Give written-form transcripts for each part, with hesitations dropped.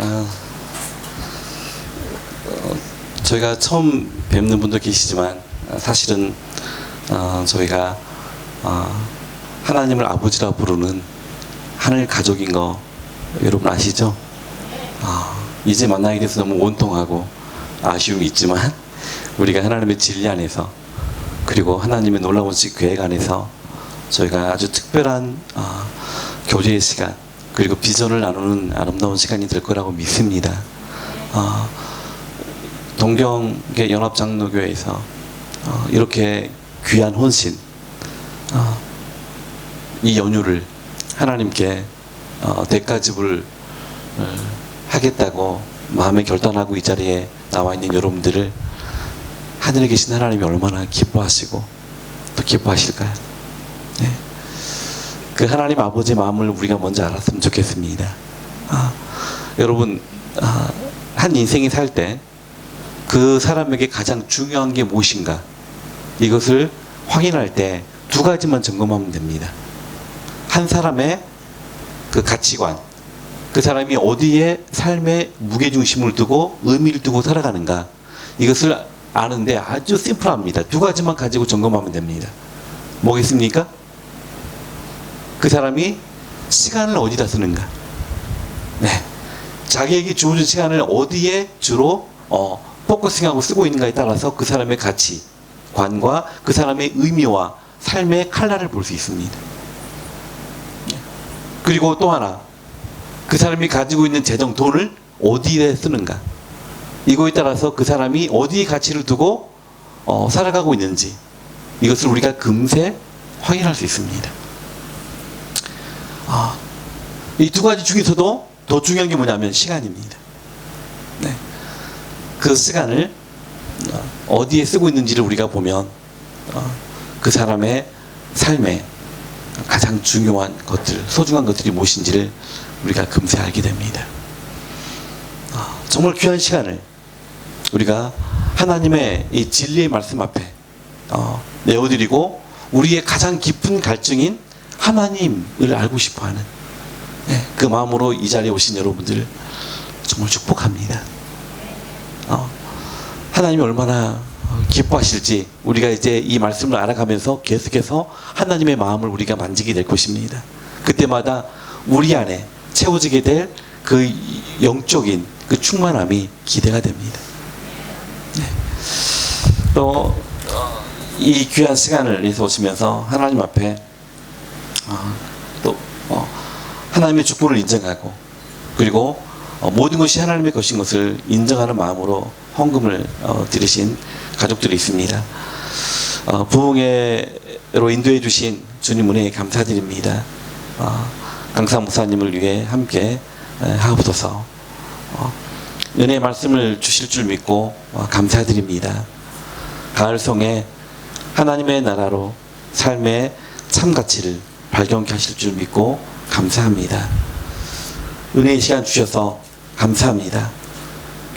아, 저희가 처음 뵙는 분도 계시지만 사실은 저희가 하나님을 아버지라 부르는 하늘 가족인 거 여러분 아시죠? 이제 만나게 돼서 너무 원통하고 아쉬움이 있지만 우리가 하나님의 진리 안에서 그리고 하나님의 놀라운 계획 안에서 저희가 아주 특별한 교제의 시간 그리고 비전을 나누는 아름다운 시간이 될 거라고 믿습니다. 동경계 연합장로교회에서 이렇게 귀한 혼신 이 연휴를 하나님께 대가집을 하겠다고 마음에 결단하고 이 자리에 나와 있는 여러분들을 하늘에 계신 하나님이 얼마나 기뻐하시고 또 기뻐하실까요? 네. 그 하나님 아버지의 마음을 우리가 먼저 알았으면 좋겠습니다. 여러분 한 인생이 살 때 그 사람에게 가장 중요한 게 무엇인가 이것을 확인할 때 두 가지만 점검하면 됩니다. 한 사람의 그 가치관, 그 사람이 어디에 삶의 무게중심을 두고 의미를 두고 살아가는가 이것을 아는데 아주 심플합니다. 두 가지만 가지고 점검하면 됩니다. 뭐겠습니까? 그 사람이 시간을 어디다 쓰는가. 네. 자기에게 주어진 시간을 어디에 주로 포커싱하고 쓰고 있는가에 따라서 그 사람의 가치관과 그 사람의 의미와 삶의 칼날을 볼 수 있습니다. 그리고 또 하나, 그 사람이 가지고 있는 재정, 돈을 어디에 쓰는가. 이거에 따라서 그 사람이 어디에 가치를 두고 살아가고 있는지 이것을 우리가 금세 확인할 수 있습니다. 이 두 가지 중에서도 더 중요한 게 뭐냐면 시간입니다. 네. 그 시간을 어디에 쓰고 있는지를 우리가 보면 그 사람의 삶에 가장 중요한 것들, 소중한 것들이 무엇인지를 우리가 금세 알게 됩니다. 정말 귀한 시간을 우리가 하나님의 이 진리의 말씀 앞에 내어드리고 우리의 가장 깊은 갈증인 하나님을 알고 싶어하는 그 마음으로 이 자리에 오신 여러분들 정말 축복합니다. 하나님이 얼마나 기뻐하실지 우리가 이제 이 말씀을 알아가면서 계속해서 하나님의 마음을 우리가 만지게 될 것입니다. 그때마다 우리 안에 채워지게 될 그 영적인 그 충만함이 기대가 됩니다. 네. 또 이 귀한 시간을 위해서 오시면서 하나님 앞에 또 하나님의 축복을 인정하고 그리고 모든 것이 하나님의 것인 것을 인정하는 마음으로 헌금을 드리신 가족들이 있습니다. 부흥회로 인도해 주신 주님 은혜에 감사드립니다. 강사 목사님을 위해 함께 하옵소서. 은혜의 말씀을 주실 줄 믿고 감사드립니다. 가을송에 하나님의 나라로 삶의 참 가치를 발견케 하실 줄 믿고 감사합니다. 은혜의 시간 주셔서 감사합니다.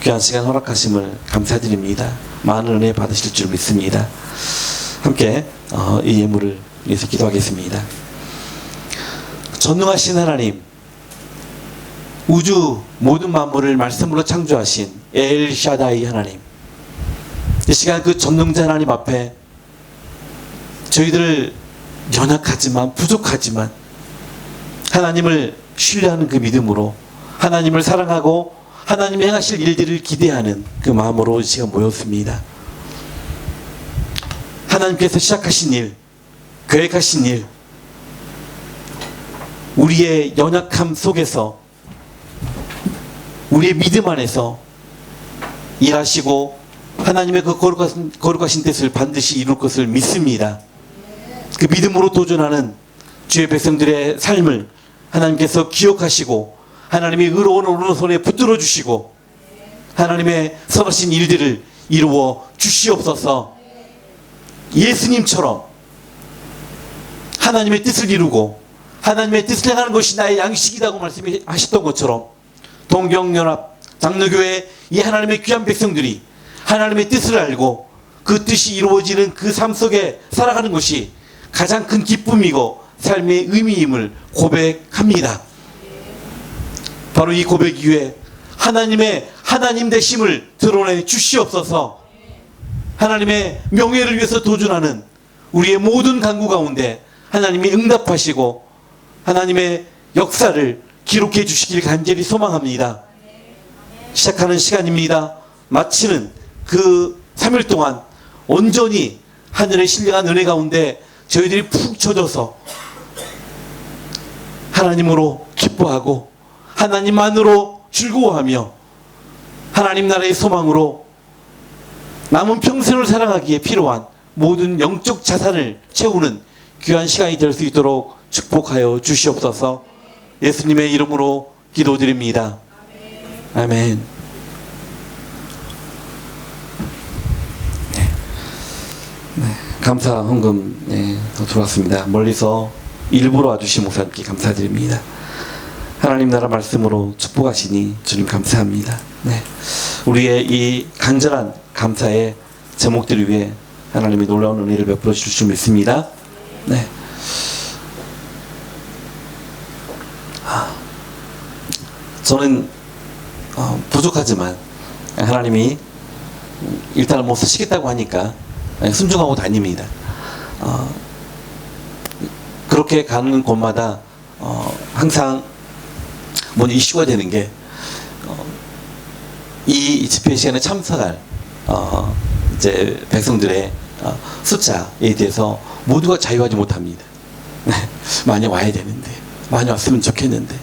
귀한 시간 허락하심을 감사드립니다. 많은 은혜 받으실 줄 믿습니다. 함께 이 예물을 위해서 기도하겠습니다. 전능하신 하나님, 우주 모든 만물을 말씀으로 창조하신 엘샤다이 하나님, 이 시간 그 전능자 하나님 앞에 저희들 연약하지만 부족하지만 하나님을 신뢰하는 그 믿음으로 하나님을 사랑하고 하나님이 행하실 일들을 기대하는 그 마음으로 이 시간 모였습니다. 하나님께서 시작하신 일, 계획하신 일, 우리의 연약함 속에서 우리의 믿음 안에서 일하시고 하나님의 그 거룩하신 뜻을 반드시 이룰 것을 믿습니다. 그 믿음으로 도전하는 주의 백성들의 삶을 하나님께서 기억하시고 하나님의 의로운 오른손에 붙들어 주시고 하나님의 선하신 일들을 이루어 주시옵소서. 예수님처럼 하나님의 뜻을 이루고 하나님의 뜻을 행하는 것이 나의 양식이라고 말씀하셨던 것처럼 동경연합 장로교회 이 하나님의 귀한 백성들이 하나님의 뜻을 알고 그 뜻이 이루어지는 그 삶 속에 살아가는 것이 가장 큰 기쁨이고 삶의 의미임을 고백합니다. 바로 이 고백 이후에 하나님의 하나님 되심을 드러내 주시옵소서. 하나님의 명예를 위해서 도전하는 우리의 모든 간구 가운데 하나님이 응답하시고 하나님의 역사를 기록해 주시길 간절히 소망합니다. 시작하는 시간입니다. 마치는 그 3일 동안 온전히 하늘의 신령한 은혜 가운데 저희들이 푹 젖어서 하나님으로 기뻐하고 하나님만으로 즐거워하며 하나님 나라의 소망으로 남은 평생을 살아가기에 필요한 모든 영적 자산을 채우는 귀한 시간이 될 수 있도록 축복하여 주시옵소서. 예수님의 이름으로 기도드립니다. 아멘. 감사 헌금 들어왔습니다. 멀리서 일부러 와주신 목사님께 감사드립니다. 하나님 나라 말씀으로 축복하시니 주님 감사합니다. 우리의 이 간절한 감사의 제목들을 위해 하나님이 놀라운 은혜를 베풀어 주실 줄 믿습니다. 저는 부족하지만 하나님이 일단은 뭐 쓰시겠다고 하니까 순종하고 다닙니다. 그렇게 가는 곳마다 항상 뭔 이슈가 되는 게 이 집회 시간에 참석할 이제 백성들의 숫자에 대해서 모두가 자유하지 못합니다. 많이 와야 되는데, 많이 왔으면 좋겠는데,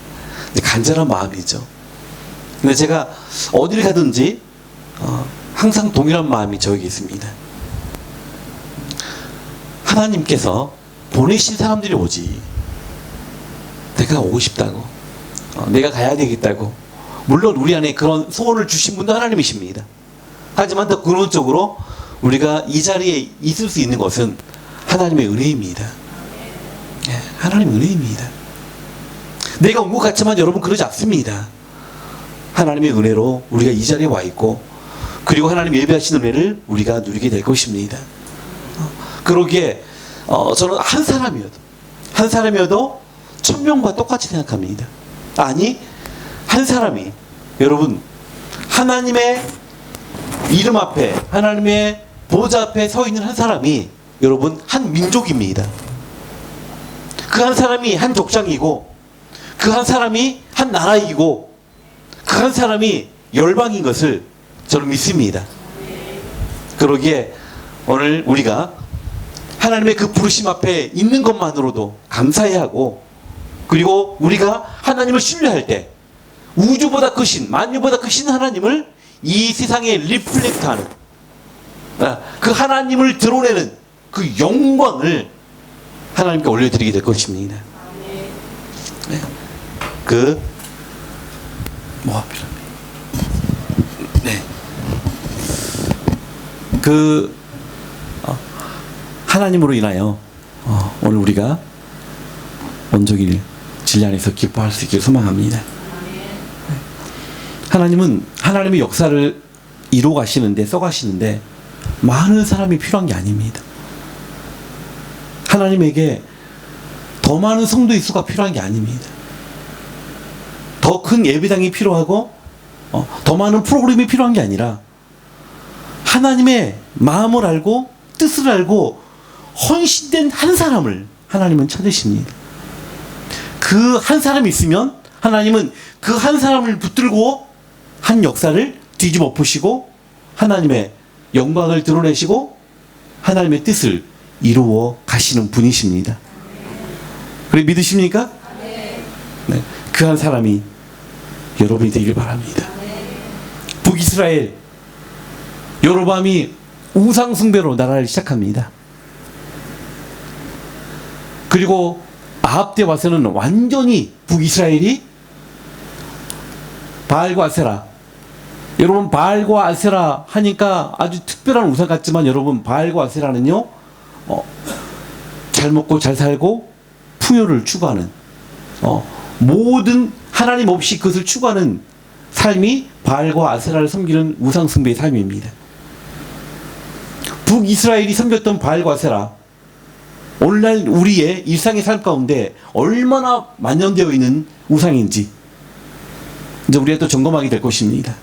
간절한 마음이죠. 근데 제가 어디를 가든지 항상 동일한 마음이 저에게 있습니다. 하나님께서 보내신 사람들이 오지. 내가 오고 싶다고, 내가 가야 되겠다고. 물론 우리 안에 그런 소원을 주신 분도 하나님이십니다. 하지만 더 근원적으로 우리가 이 자리에 있을 수 있는 것은 하나님의 은혜입니다. 하나님의 은혜입니다. 내가 온 것 같지만 여러분 그러지 않습니다. 하나님의 은혜로 우리가 이 자리에 와 있고, 그리고 하나님 예배하신 은혜를 우리가 누리게 될 것입니다. 그러기에 저는 한 사람이어도 1000명과 똑같이 생각합니다. 아니, 한 사람이, 여러분, 하나님의 이름 앞에, 하나님의 보좌 앞에 서 있는 한 사람이, 여러분, 한 민족입니다. 그 한 사람이 한 족장이고, 그 한 사람이 한 나라이고, 그 한 사람이 열방인 것을 저는 믿습니다. 그러기에 오늘 우리가 하나님의 그 부르심 앞에 있는 것만으로도 감사해야 하고, 그리고 우리가 하나님을 신뢰할 때 우주보다 크신, 만유보다 크신 하나님을 이 세상에 리플렉트하는, 그 하나님을 드러내는 그 영광을 하나님께 올려드리게 될 것입니다. 뭐가 필요합니까? 하나님으로 인하여 오늘 우리가 온종일 진리 안에서 기뻐할 수 있기를 소망합니다. 하나님은 하나님의 역사를 이루어 가시는데, 써 가시는데 많은 사람이 필요한 게 아닙니다. 하나님에게 더 많은 성도의 수가 필요한 게 아닙니다. 더 큰 예배당이 필요하고 더 많은 프로그램이 필요한 게 아니라 하나님의 마음을 알고 뜻을 알고 헌신된 한 사람을 하나님은 찾으십니다. 그 한 사람이 있으면 하나님은 그 한 사람을 붙들고 한 역사를 뒤집어 엎으시고 하나님의 영광을 드러내시고 하나님의 뜻을 이루어 가시는 분이십니다. 그래 믿으십니까? 네. 그 한 사람이 여러분이 되길 바랍니다. 북이스라엘 여로보암이 우상 숭배로 나라를 시작합니다. 그리고 아합 때 와서는 완전히 북이스라엘이 바알과 아세라, 여러분 바알과 아세라 하니까 아주 특별한 우상 같지만 여러분 바알과 아세라는요 잘 먹고 잘 살고 풍요를 추구하는 모든 하나님 없이 그것을 추구하는 삶이 바알과 아세라를 섬기는 우상 숭배의 삶입니다. 북이스라엘이 섬겼던 바알과 아세라, 오늘날 우리의 일상의 삶 가운데 얼마나 만연되어 있는 우상인지 이제 우리가 또 점검하게 될 것입니다.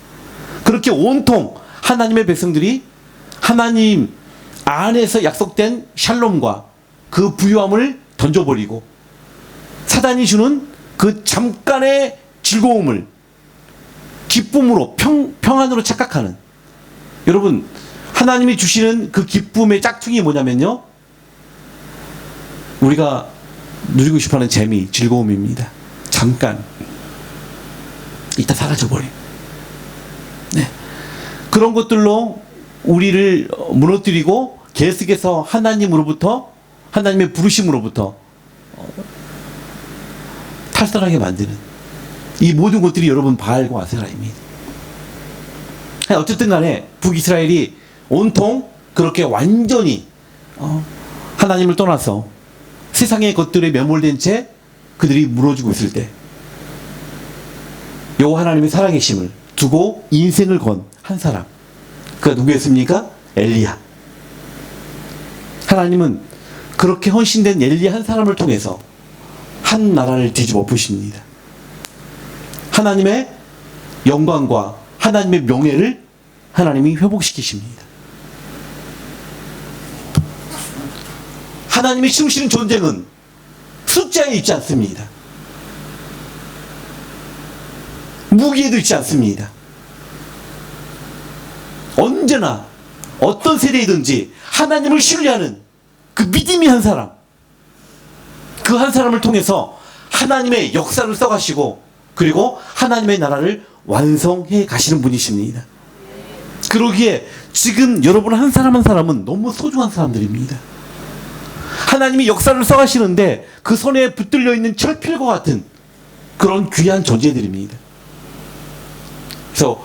그렇게 온통 하나님의 백성들이 하나님 안에서 약속된 샬롬과 그 부유함을 던져버리고 사단이 주는 그 잠깐의 즐거움을 기쁨으로 평안으로 착각하는, 여러분 하나님이 주시는 그 기쁨의 짝퉁이 뭐냐면요, 우리가 누리고 싶어하는 재미, 즐거움입니다. 잠깐 이따 사라져버려요. 네. 그런 것들로 우리를 무너뜨리고 계속해서 하나님으로부터, 하나님의 부르심으로부터 탈선하게 만드는 이 모든 것들이 여러분 바알과 아세라입니다. 어쨌든 간에 북이스라엘이 온통 그렇게 완전히 하나님을 떠나서 세상의 것들에 매몰된 채 그들이 무너지고 있을 때 여호와 하나님의 살아계심을 두고 인생을 건 한 사람, 그가 누구였습니까? 엘리야. 하나님은 그렇게 헌신된 엘리야 한 사람을 통해서 한 나라를 뒤집어 엎으십니다. 하나님의 영광과 하나님의 명예를 하나님이 회복시키십니다. 하나님이 치르시는 전쟁은 숫자에 있지 않습니다. 무기에도 있지 않습니다. 언제나 어떤 세대이든지 하나님을 신뢰하는 그 믿음이 한 사람, 그 한 사람을 통해서 하나님의 역사를 써가시고 그리고 하나님의 나라를 완성해 가시는 분이십니다. 그러기에 지금 여러분 한 사람 한 사람은 너무 소중한 사람들입니다. 하나님이 역사를 써가시는데 그 손에 붙들려 있는 철필과 같은 그런 귀한 존재들입니다. 그래서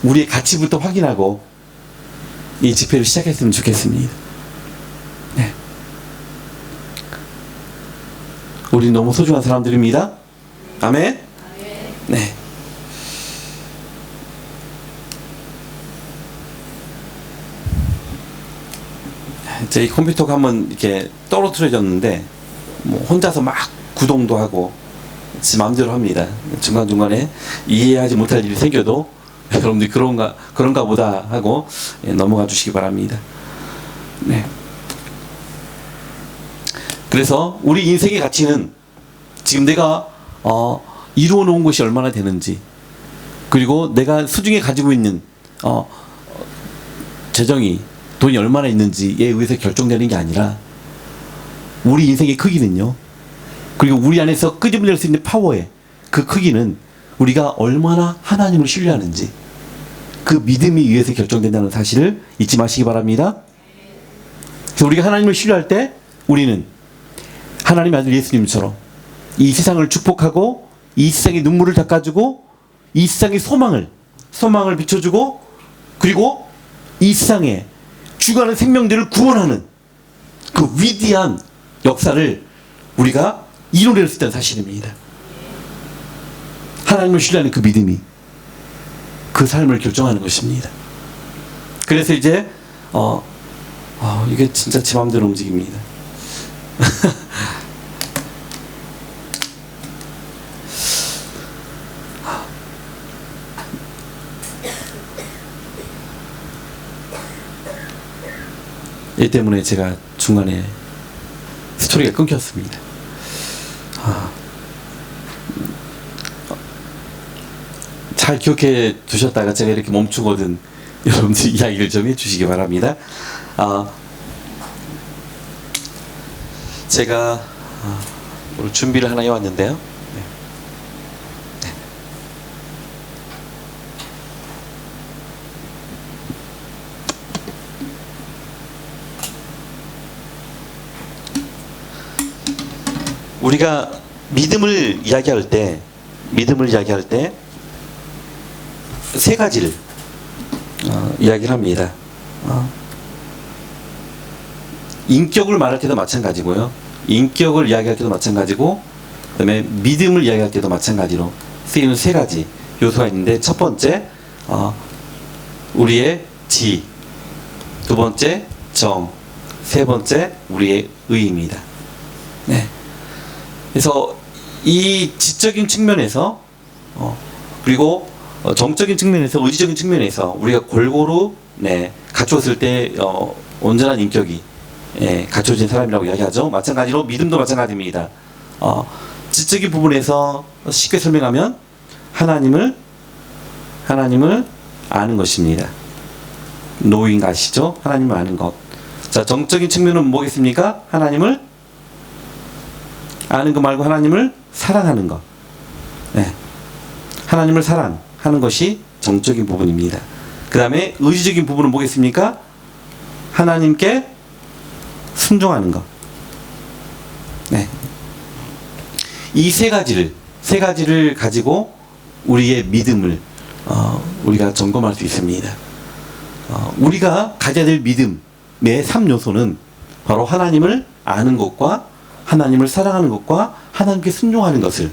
우리의 가치부터 확인하고 이 집회를 시작했으면 좋겠습니다. 네. 우리 너무 소중한 사람들입니다. 아멘. 네. 제 컴퓨터가 한번 이렇게 떨어뜨려졌는데 뭐 혼자서 막 구동도 하고 지 마음대로 합니다. 중간중간에 이해하지 못할 일이 생겨도 여러분들이 그런가 보다 하고 넘어가 주시기 바랍니다. 네. 그래서 우리 인생의 가치는 지금 내가 이루어 놓은 것이 얼마나 되는지, 그리고 내가 수중에 가지고 있는 재정이, 돈이 얼마나 있는지에 의해서 결정되는 게 아니라 우리 인생의 크기는요, 그리고 우리 안에서 끄집어낼 수 있는 파워의 그 크기는 우리가 얼마나 하나님을 신뢰하는지, 그 믿음에 의해서 결정된다는 사실을 잊지 마시기 바랍니다. 그래서 우리가 하나님을 신뢰할 때 우리는 하나님의 아들 예수님처럼 이 세상을 축복하고 이 세상의 눈물을 닦아주고 이 세상의 소망을 비춰주고 그리고 이 세상에 죽어가는 생명들을 구원하는 그 위대한 역사를 우리가 이뤄낼 수 있다는 사실입니다. 하나님을 신뢰하는 그 믿음이 그 삶을 결정하는 것입니다. 그래서 이제 이게 진짜 제 마음대로 움직입니다. 이 때문에 제가 중간에 스토리가 끊겼습니다. 잘 기억해 두셨다가 제가 이렇게 멈추거든 여러분들 이야기를 좀 해주시기 바랍니다. 제가 오늘 준비를 하나 해왔는데요. 네. 네. 우리가 믿음을 이야기할 때 세 가지를 이야기를 합니다. 인격을 말할 때도 마찬가지고요. 인격을 이야기할 때도 마찬가지고, 그다음에 믿음을 이야기할 때도 마찬가지로 쓰이는 세 가지 요소가 있는데, 첫 번째 우리의 지, 두 번째 정, 세 번째 우리의 의입니다. 네. 그래서 이 지적인 측면에서 그리고 정적인 측면에서, 의지적인 측면에서 우리가 골고루 갖추었을 때 온전한 인격이 갖춰진 사람이라고 이야기하죠. 마찬가지로 믿음도 마찬가지입니다. 지적인 부분에서 쉽게 설명하면 하나님을 아는 것입니다. knowing 아시죠? 하나님을 아는 것. 자, 정적인 측면은 뭐겠습니까? 하나님을 아는 것 말고 하나님을 사랑하는 것. 하나님을 사랑하는 것이 정적인 부분입니다. 그 다음에 의지적인 부분은 뭐겠습니까? 하나님께 순종하는 것. 이 세 가지를 가지고 우리의 믿음을 우리가 점검할 수 있습니다. 우리가 가져야 될 믿음의 3요소는 바로 하나님을 아는 것과 하나님을 사랑하는 것과 하나님께 순종하는 것을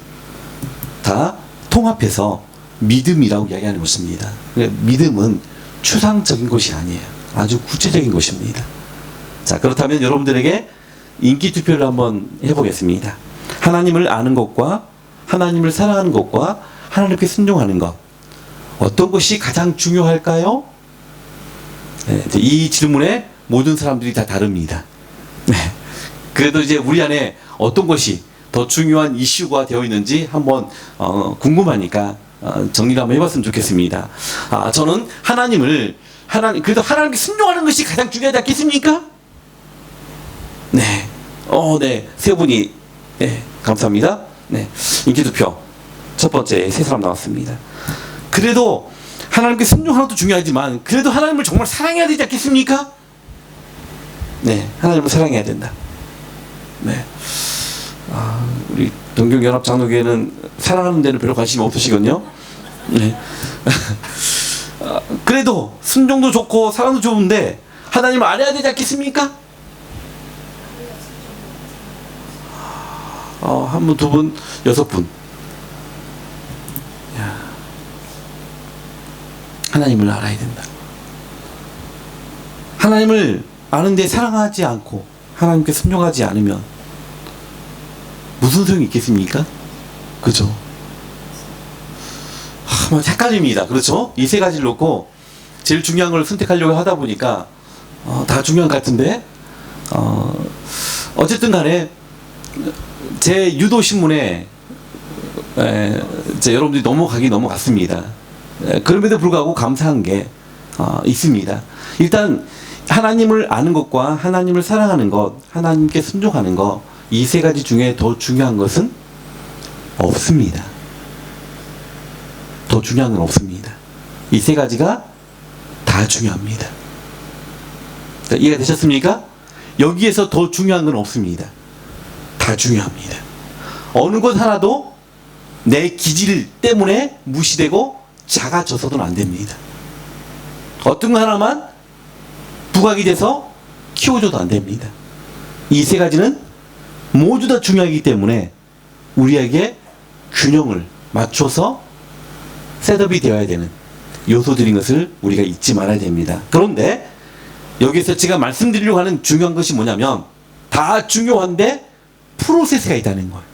다 통합해서 믿음이라고 이야기하는 것입니다. 믿음은 추상적인 것이 아니에요. 아주 구체적인 것입니다. 자, 그렇다면 여러분들에게 인기 투표를 한번 해보겠습니다. 하나님을 아는 것과 하나님을 사랑하는 것과 하나님께 순종하는 것, 어떤 것이 가장 중요할까요? 이 질문에 모든 사람들이 다 다릅니다. 그래도 이제 우리 안에 어떤 것이 더 중요한 이슈가 되어 있는지 한번 궁금하니까 정리를 한번 해봤으면 좋겠습니다. 저는 그래도 하나님께 순종하는 것이 가장 중요하지 않겠습니까? 네, 세 분이, 감사합니다. 인기투표 첫 번째 세 사람 나왔습니다. 그래도 하나님께 순종하는 것도 중요하지만 그래도 하나님을 정말 사랑해야 되지 않겠습니까? 하나님을 사랑해야 된다. 우리 동경연합장로교회는 사랑하는 데는 별로 관심이 없으시거든요. 그래도 순종도 좋고 사랑도 좋은데 하나님을 알아야 되지 않겠습니까? 한 분, 두 분, 6분. 하나님을 알아야 된다. 하나님을 아는데 사랑하지 않고 하나님께 순종하지 않으면 무슨 소용이 있겠습니까? 그죠? 헷갈립니다. 그렇죠? 이 세 가지를 놓고 제일 중요한 걸 선택하려고 하다 보니까 다 중요한 것 같은데 어쨌든 간에 제 유도신문에 여러분들이 넘어갔습니다. 그럼에도 불구하고 감사한 게 있습니다. 일단 하나님을 아는 것과 하나님을 사랑하는 것, 하나님께 순종하는 것, 이 세 가지 중에 더 중요한 것은 없습니다. 더 중요한 건 없습니다. 이 세 가지가 다 중요합니다. 이해가 되셨습니까? 여기에서 더 중요한 건 없습니다. 다 중요합니다. 어느 것 하나도 내 기질 때문에 무시되고 작아져서는 안 됩니다. 어떤 거 하나만 부각이 돼서 키워줘도 안 됩니다. 이 세 가지는 모두 다 중요하기 때문에 우리에게 균형을 맞춰서 셋업이 되어야 되는 요소들인 것을 우리가 잊지 말아야 됩니다. 그런데 여기서 제가 말씀드리려고 하는 중요한 것이 뭐냐면 다 중요한데 프로세스가 있다는 거예요.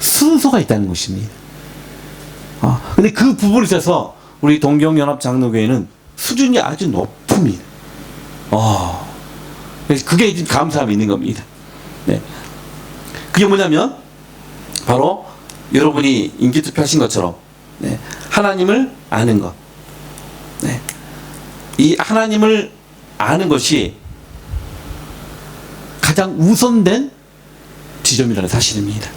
순서가 있다는 것입니다. 근데 그 부분에 있어서 우리 동경연합장로교회는 수준이 아주 높습니다. 그게 지금 감사함이 있는 겁니다. 그게 뭐냐면 바로 여러분이 인기투표 하신 것처럼 하나님을 아는 것. 이 하나님을 아는 것이 가장 우선된 지점이라는 사실입니다.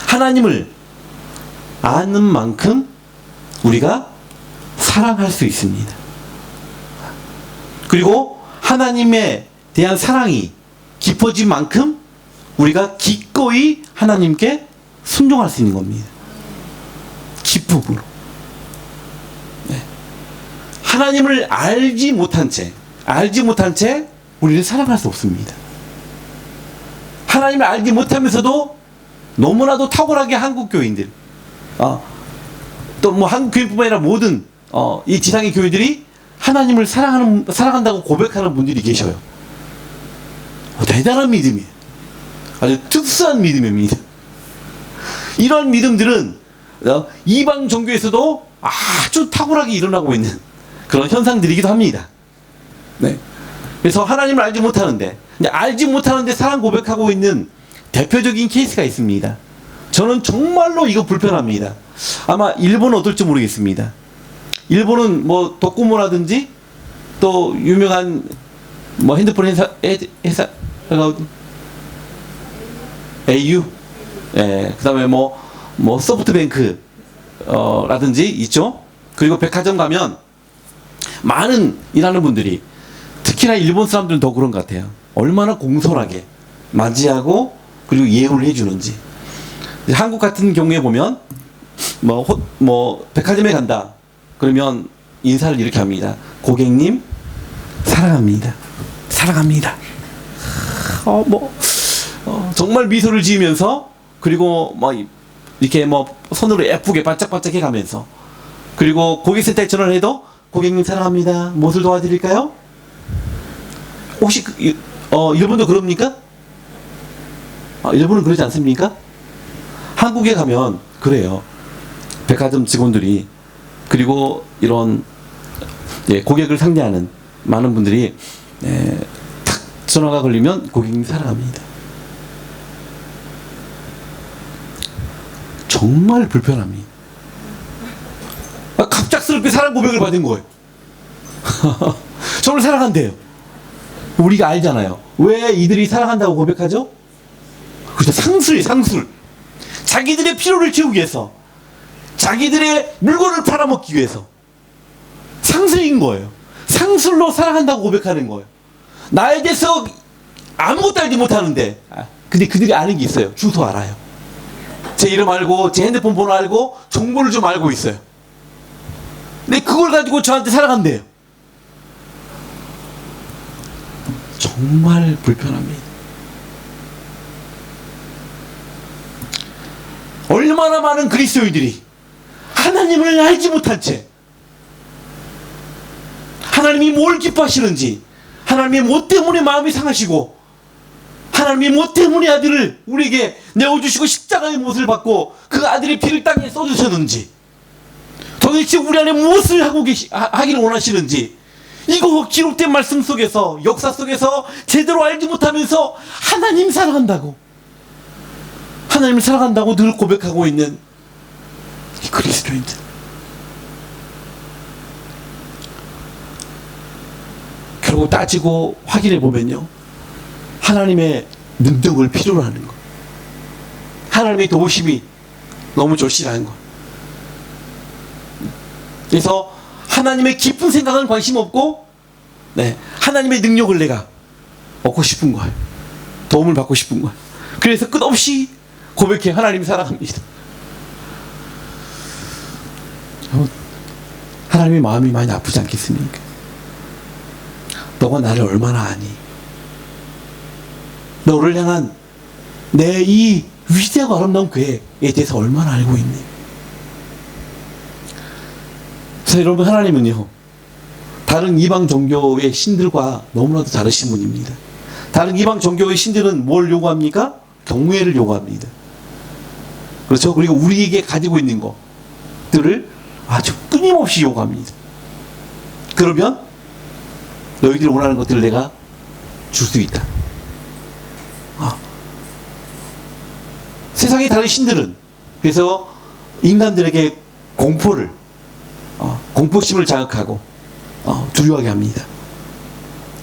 하나님을 아는 만큼 우리가 사랑할 수 있습니다. 그리고 하나님에 대한 사랑이 깊어진 만큼 우리가 기꺼이 하나님께 순종할 수 있는 겁니다. 기쁨으로. 하나님을 알지 못한 채 우리는 사랑할 수 없습니다. 하나님을 알지 못하면서도 너무나도 탁월하게 한국 교인들, 또 뭐 한국 교인뿐만 아니라 모든 이 지상의 교회들이 하나님을 사랑한다고 고백하는 분들이 계셔요. 대단한 믿음이에요. 아주 특수한 믿음입니다. 이런 믿음들은 이방 종교에서도 아주 탁월하게 일어나고 있는 그런 현상들이기도 합니다. 네. 그래서 하나님을 알지 못하는데, 알지 못하는데 사랑 고백하고 있는 대표적인 케이스가 있습니다. 저는 정말로 이거 불편합니다. 아마 일본은 어떨지 모르겠습니다. 일본은 뭐 도코모라든지 또 유명한 뭐 핸드폰 회사 au, 예, 그다음에 뭐 소프트뱅크 라든지 있죠. 그리고 백화점 가면 많은 일하는 분들이, 특히나 일본 사람들은 더 그런 것 같아요. 얼마나 공손하게 맞이하고 그리고 예우를 해주는지. 한국 같은 경우에 보면 백화점에 간다 그러면 인사를 이렇게 합니다. 고객님 사랑합니다. 사랑합니다. 정말 미소를 지으면서, 그리고 이렇게 손으로 예쁘게 반짝반짝 해가면서, 그리고 고객센터에 전화를 해도 고객님 사랑합니다. 무엇을 도와드릴까요? 혹시 일본도 그럽니까? 일본은 그러지 않습니까? 한국에 가면 그래요. 백화점 직원들이, 그리고 이런 고객을 상대하는 많은 분들이 탁 전화가 걸리면 고객님 사랑합니다. 정말 불편합니다. 갑작스럽게 사랑 고백을 받은 거예요. 저를 사랑한대요. 우리가 알잖아요. 왜 이들이 사랑한다고 고백하죠? 그렇죠. 상술. 자기들의 필요를 채우기 위해서, 자기들의 물건을 팔아먹기 위해서. 상술인 거예요. 상술로 사랑한다고 고백하는 거예요. 나에 대해서 아무것도 알지 못하는데, 근데 그들이 아는 게 있어요. 주소 알아요. 제 이름 알고, 제 핸드폰 번호 알고, 정보를 좀 알고 있어요. 근데 그걸 가지고 저한테 사랑한대요. 정말 불편합니다. 얼마나 많은 그리스도인들이 하나님을 알지 못한 채, 하나님이 뭘 기뻐하시는지, 하나님이 뭐 때문에 마음이 상하시고, 하나님이 뭐 때문에 아들을 우리에게 내어주시고 십자가의 못을 받고 그 아들의 피를 땅에 쏟으셨는지, 도대체 우리 안에 무엇을 하기를 원하시는지, 이거 기록된 말씀 속에서, 역사 속에서 제대로 알지 못하면서 하나님 사랑한다고, 하나님을 사랑한다고 늘 고백하고 있는 이 그리스도인들. 결국 따지고 확인해 보면요, 하나님의 능력을 필요로 하는 것, 하나님의 도우심이 너무 절실한 것. 그래서 하나님의 깊은 생각은 관심 없고, 하나님의 능력을 내가 얻고 싶은 거예요. 도움을 받고 싶은 거예요. 그래서 끝없이 고백해. 하나님 사랑합니다. 하나님의 마음이 많이 아프지 않겠습니까? 너가 나를 얼마나 아니? 너를 향한 내 이 위대하고 아름다운 계획에 대해서 얼마나 알고 있니? 그래서 여러분, 하나님은요, 다른 이방 종교의 신들과 너무나도 다르신 분입니다. 다른 이방 종교의 신들은 뭘 요구합니까? 경외를 요구합니다. 그렇죠? 그리고 우리에게 가지고 있는 것들을 아주 끊임없이 요구합니다. 그러면 너희들이 원하는 것들을 내가 줄 수 있다. 세상의 다른 신들은 그래서 인간들에게 공포심을 자극하고 두려워하게 합니다.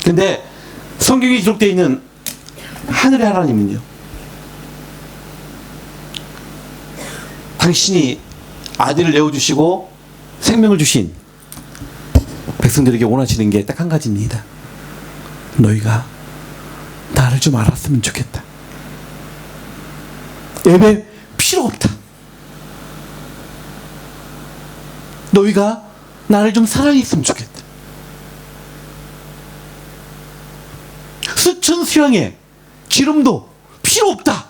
근데 성경에 기록되어 있는 하늘의 하나님은요, 당신이 아들을 내어주시고 생명을 주신 백성들에게 원하시는 게 딱 한 가지입니다. 너희가 나를 좀 알았으면 좋겠다. 예배 필요 없다. 너희가 나를 좀 사랑했으면 좋겠다. 수천 수양의 기름도 필요 없다.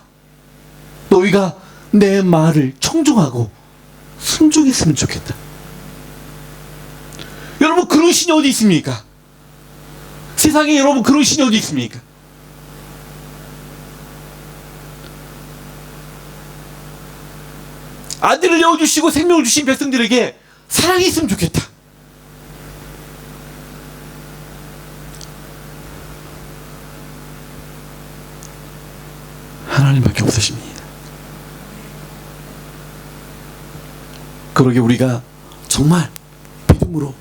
너희가 내 말을 청종하고 순종했으면 좋겠다. 여러분, 그런 신이 어디 있습니까? 세상에 여러분, 그런 신이 어디 있습니까? 아들을 내어주시고 생명을 주신 백성들에게 사랑이 있으면 좋겠다. 하나님밖에 없으십니다. 그러게 우리가 정말 믿음으로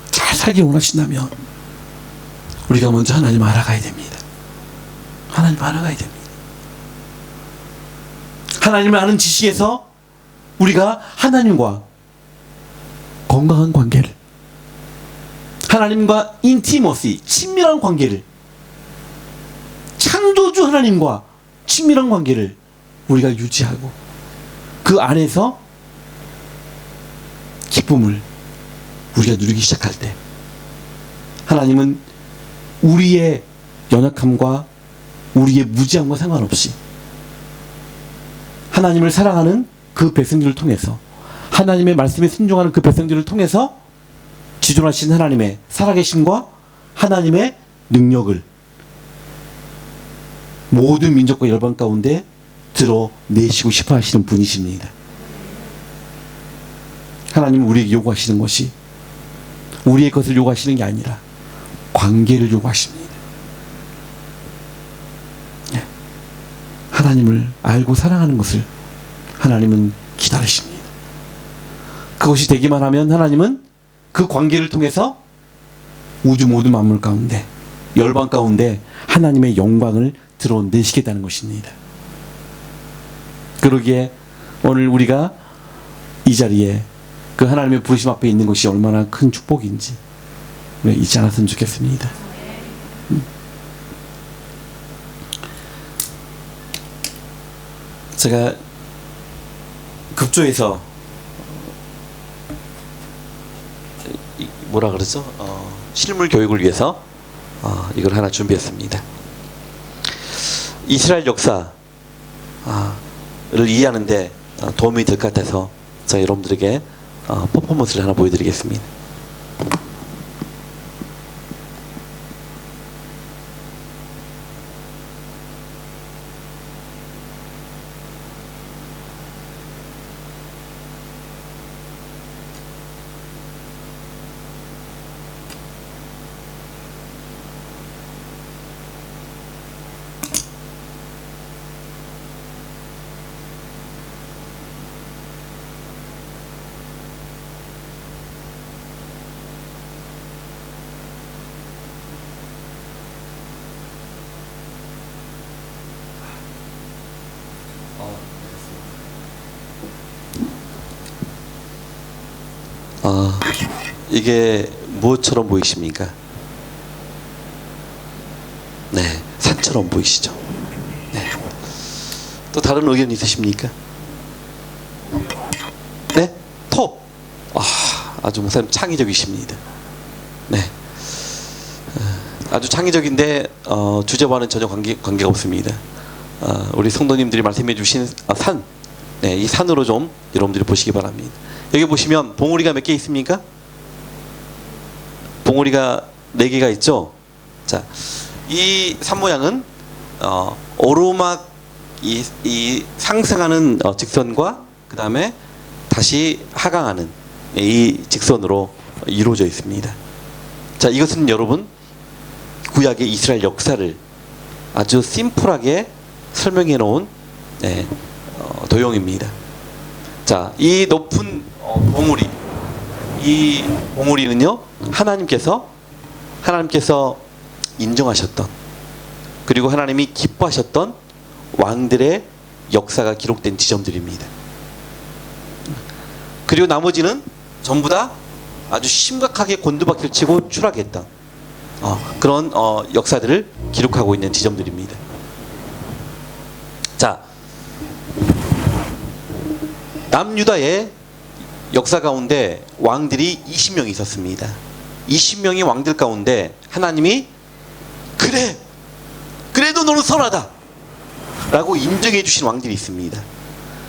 잘 살기 원하신다면 우리가 먼저 하나님 알아가야 됩니다. 하나님 알아가야 됩니다. 하나님을 아는 지식에서 우리가 하나님과 건강한 관계를, 하나님과 인티머시, 친밀한 관계를, 창조주 하나님과 친밀한 관계를 우리가 유지하고 그 안에서 기쁨을 우리가 누리기 시작할 때 하나님은 우리의 연약함과 우리의 무지함과 상관없이 하나님을 사랑하는 그 백성들을 통해서, 하나님의 말씀에 순종하는 그 백성들을 통해서 지존하신 하나님의 살아계심과 하나님의 능력을 모든 민족과 열방 가운데 드러내시고 싶어 하시는 분이십니다. 하나님은 우리에게 요구하시는 것이 우리의 것을 요구하시는 게 아니라 관계를 요구하십니다. 하나님을 알고 사랑하는 것을 하나님은 기다리십니다. 그것이 되기만 하면 하나님은 그 관계를 통해서 우주 모든 만물 가운데, 열방 가운데 하나님의 영광을 드러내시겠다는 것입니다. 그러기에 오늘 우리가 이 자리에 그 하나님의 부르심 앞에 있는 것이 얼마나 큰 축복인지 잊지 않았으면 좋겠습니다. 제가 급조해서 뭐라 그러죠? 실물 교육을 위해서 이걸 하나 준비했습니다. 이스라엘 역사를 이해하는데 도움이 될 것 같아서 제가 여러분들에게 퍼포먼스를 하나 보여드리겠습니다. 이게 무엇처럼 보이십니까? 네, 산처럼 보이시죠? 네. 또 다른 의견 있으십니까? 네, 톱. 아주 목사님 창의적이십니다. 네, 아주 창의적인데 주제와는 전혀 관계가 없습니다. 우리 성도님들이 말씀해 주신 산, 네, 이 산으로 좀 여러분들이 보시기 바랍니다. 여기 보시면 봉우리가 몇 개 있습니까? 봉우리가 4개가 있죠. 자, 이 산 모양은 오르막 이 상승하는 직선과 그 다음에 다시 하강하는 이 직선으로 이루어져 있습니다. 자, 이것은 여러분 구약의 이스라엘 역사를 아주 심플하게 설명해 놓은 도형입니다. 자, 이 높은 봉우리, 이 봉우리는요 하나님께서 인정하셨던, 그리고 하나님이 기뻐하셨던 왕들의 역사가 기록된 지점들입니다. 그리고 나머지는 전부 다 아주 심각하게 곤두박질 치고 추락했던 그런 역사들을 기록하고 있는 지점들입니다. 자, 남유다의 역사 가운데 왕들이 20명이 있었습니다. 20명의 왕들 가운데 하나님이 그래도 너는 선하다 라고 인정해 주신 왕들이 있습니다.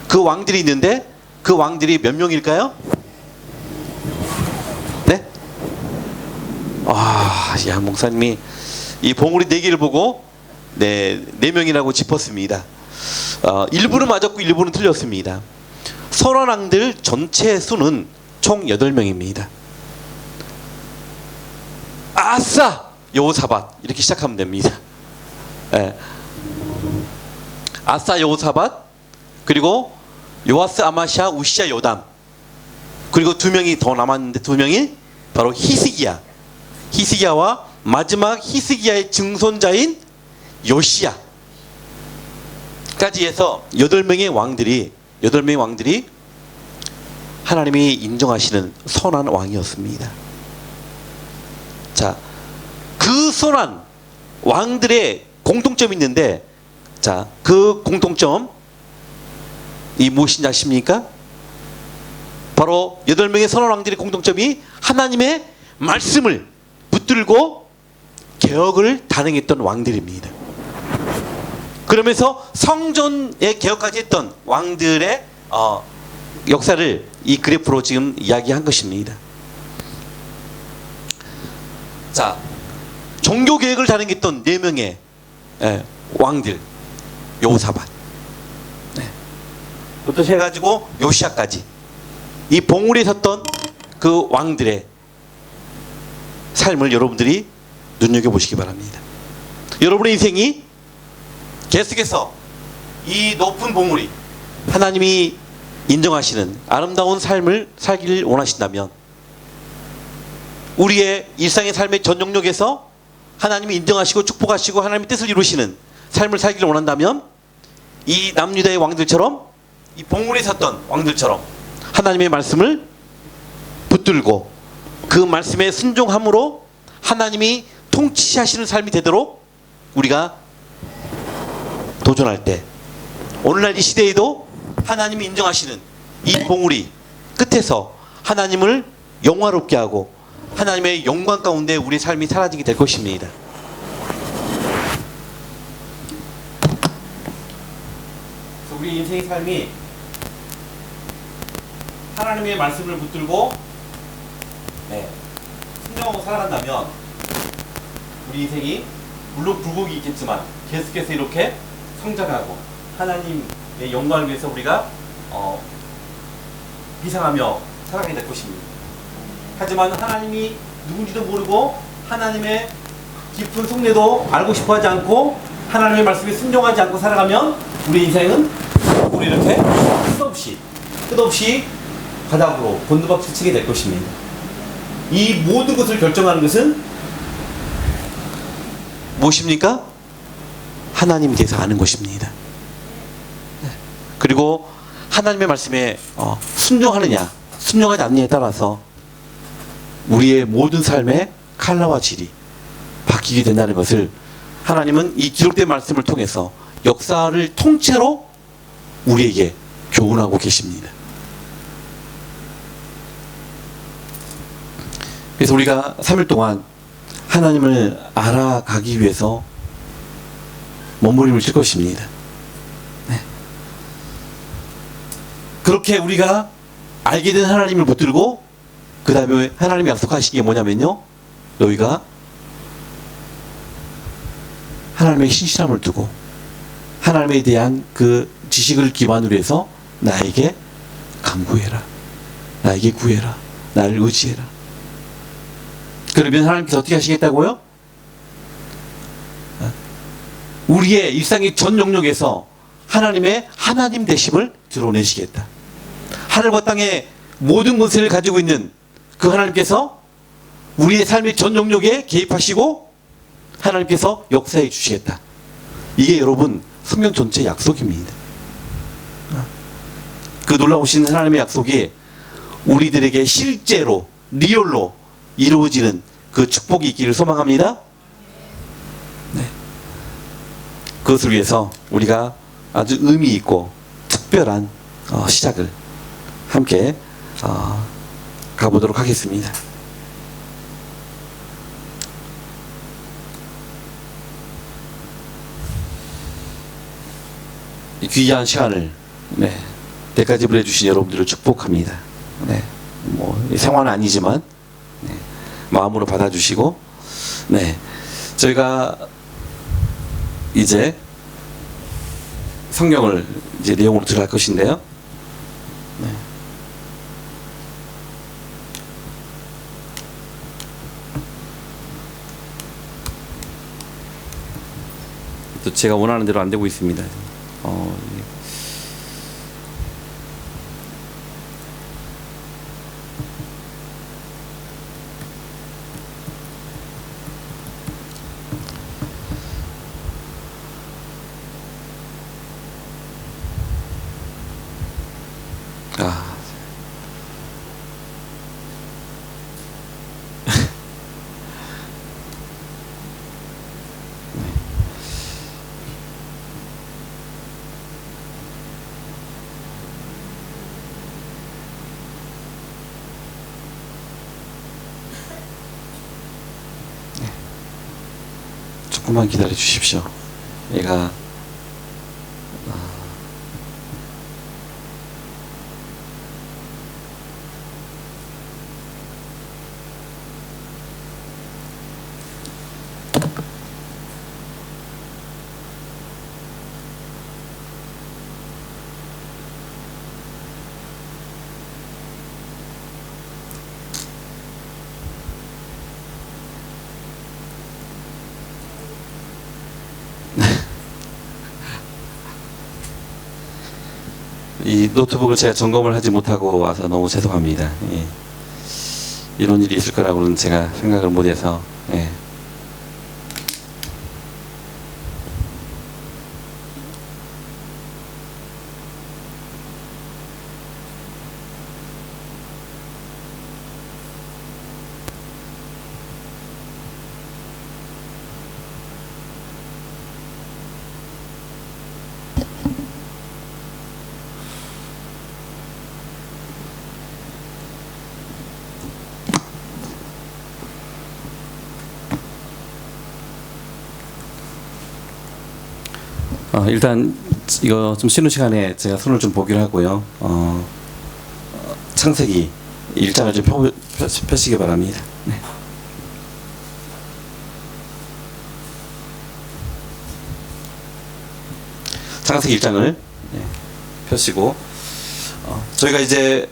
그 왕들이 있는데 그 왕들이 몇 명일까요? 네? 야, 목사님이 이 봉우리 4개를 보고 4명이라고 짚었습니다. 일부는 맞았고 일부는 틀렸습니다. 선원왕들 전체 수는 총 8명입니다. 아싸 여호사밧 이렇게 시작하면 됩니다. 예. 아싸 여호사밧, 그리고 요아스 아마시아 우시아 요담, 그리고 2명이 더 남았는데 2명이 바로 히스기야와 마지막 히스기야의 증손자인 요시야까지 해서 8명의 왕들이 하나님이 인정하시는 선한 왕이었습니다. 자, 그 선한 왕들의 공통점이 있는데, 자, 그 공통점이 무엇인지 아십니까? 바로 8명의 선한 왕들의 공통점이 하나님의 말씀을 붙들고 개혁을 단행했던 왕들입니다. 그러면서 성전의 개혁까지 했던 왕들의 역사를 이 그래프로 지금 이야기한 것입니다. 자, 종교 개혁을 단행했던 4명의 왕들, 여호사밧, 부터 해가지고 요시야까지, 이 봉우리에 섰던 그 왕들의 삶을 여러분들이 눈여겨보시기 바랍니다. 여러분의 인생이 계속해서 이 높은 봉우리, 하나님이 인정하시는 아름다운 삶을 살기를 원하신다면, 우리의 일상의 삶의 전 영역에서 하나님이 인정하시고 축복하시고 하나님의 뜻을 이루시는 삶을 살기를 원한다면, 이 남유다의 왕들처럼, 이 봉우리에 섰던 왕들처럼 하나님의 말씀을 붙들고 그 말씀에 순종함으로 하나님이 통치하시는 삶이 되도록 우리가 도전할 때, 오늘날 이 시대에도 하나님이 인정하시는 이 봉우리 끝에서 하나님을 영화롭게 하고 하나님의 영광 가운데 우리의 삶이 사라지게 될 것입니다. 우리 인생의 삶이 하나님의 말씀을 붙들고 순종하고 살아간다면, 우리 인생이 물론 굴곡이 있겠지만 계속해서 이렇게 성장하고 하나님의 영광을 위해서 우리가 비상하며 살아가게 될 것입니다. 하지만 하나님이 누군지도 모르고 하나님의 깊은 속내도 알고 싶어하지 않고 하나님의 말씀에 순종하지 않고 살아가면 우리 인생은 우리 이렇게 끝없이 바닥으로 곤두박질 치게 될 것입니다. 이 모든 것을 결정하는 것은 무엇입니까? 하나님에 대해서 아는 것입니다. 그리고 하나님의 말씀에 순종하느냐 순종하지 않느냐에 따라서 우리의 모든 삶의 컬러와 질이 바뀌게 된다는 것을 하나님은 이 기록된 말씀을 통해서 역사를 통째로 우리에게 교훈하고 계십니다. 그래서 우리가 3일 동안 하나님을 알아가기 위해서 몸부림을 칠 것입니다. 그렇게 우리가 알게 된 하나님을 붙들고 그 다음에 하나님이 약속하신 게 뭐냐면요, 너희가 하나님의 신실함을 두고 하나님에 대한 그 지식을 기반으로 해서 나에게 간구해라, 나에게 구해라, 나를 의지해라. 그러면 하나님께서 어떻게 하시겠다고요? 우리의 일상의 전 영역에서 하나님의 하나님 되심을 드러내시겠다. 하늘과 땅의 모든 것을 가지고 있는 그 하나님께서 우리의 삶의 전 영역에 개입하시고 하나님께서 역사해 주시겠다. 이게 여러분 성경 전체 약속입니다. 그 놀라우신 하나님의 약속이 우리들에게 실제로 리얼로 이루어지는 그 축복이 있기를 소망합니다. 그것을 위해서 우리가 아주 의미 있고 특별한 시작을 함께 가보도록 하겠습니다. 이 귀한 시간을 때까지 보내주신 여러분들을 축복합니다. 생활은 아니지만 마음으로 받아주시고, 저희가 이제 성경을 이제 내용으로 들어갈 것인데요. 네. 또 제가 원하는 대로 안 되고 있습니다. 이게. 아, 조금만 기다려 주십시오. 얘가 이 노트북을 제가 점검을 하지 못하고 와서 너무 죄송합니다. 예. 이런 일이 있을 거라고는 제가 생각을 못해서. 예. 일단 이거 좀 쉬는 시간에 제가 손을 좀 보기로 하고요. 창세기 1장을 좀 펴시기 바랍니다. 네. 창세기 1장을 펴시고 저희가 이제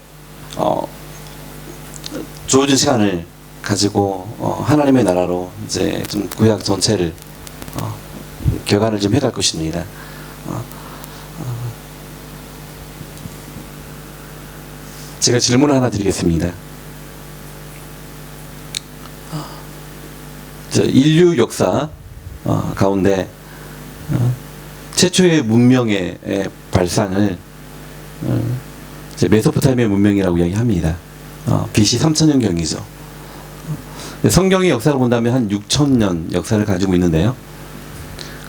주어진 시간을 가지고 하나님의 나라로 이제 좀 구약 전체를 교관을 좀 해갈 것입니다. 제가 질문을 하나 드리겠습니다. 인류 역사 가운데 최초의 문명의 발상을 이제 메소포타미아 문명이라고 이야기합니다. BC 3000년경이죠. 성경의 역사를 본다면 한 6000년 역사를 가지고 있는데요.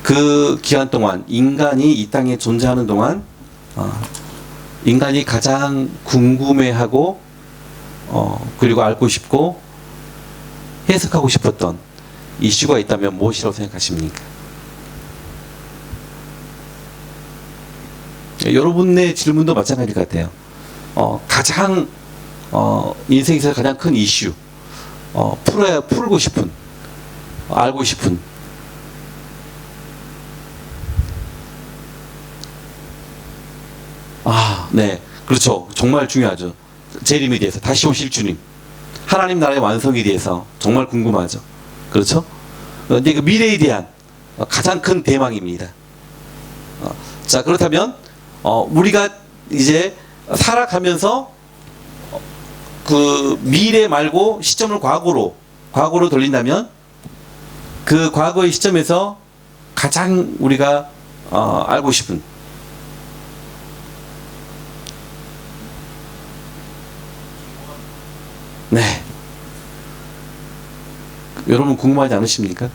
그 기간 동안 인간이 이 땅에 존재하는 동안 인간이 가장 궁금해하고 그리고 알고 싶고 해석하고 싶었던 이슈가 있다면 무엇이라고 생각하십니까? 여러분의 질문도 마찬가지일 것 같아요. 가장 인생에서 가장 큰 이슈 풀고 싶은 알고 싶은 네, 그렇죠. 정말 중요하죠. 재림에 대해서 다시 오실 주님, 하나님 나라의 완성에 대해서 정말 궁금하죠. 그렇죠? 근데 그 미래에 대한 가장 큰 대망입니다. 자, 그렇다면 우리가 이제 살아가면서 그 미래 말고 시점을 과거로 돌린다면 그 과거의 시점에서 가장 우리가 알고 싶은 네. 여러분 궁금하지 않으십니까?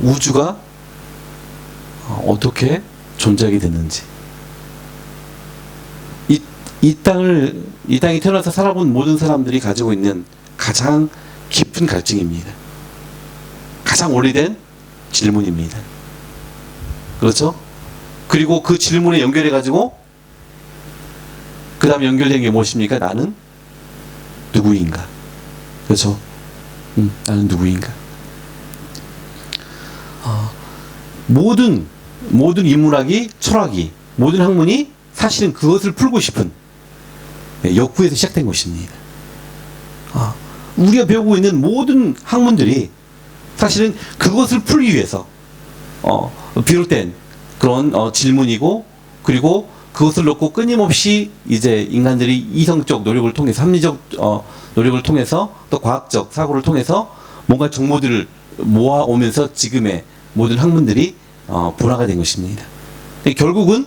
우주가 어떻게 존재하게 됐는지. 이 땅에 태어나서 살아본 모든 사람들이 가지고 있는 가장 깊은 갈증입니다. 가장 오래된 질문입니다. 그렇죠? 그리고 그 질문에 연결해 가지고 그 다음 연결된 게 무엇입니까? 나는 누구인가? 그렇죠? 나는 누구인가? 모든 인문학이, 철학이, 모든 학문이 사실은 그것을 풀고 싶은 욕구에서 시작된 것입니다. 우리가 배우고 있는 모든 학문들이 사실은 그것을 풀기 위해서 비롯된 그런 질문이고, 그리고 그것을 놓고 끊임없이 이제 인간들이 이성적 노력을 통해서, 합리적 노력을 통해서, 또 과학적 사고를 통해서 뭔가 정보들을 모아오면서 지금의 모든 학문들이 분화가 된 것입니다. 결국은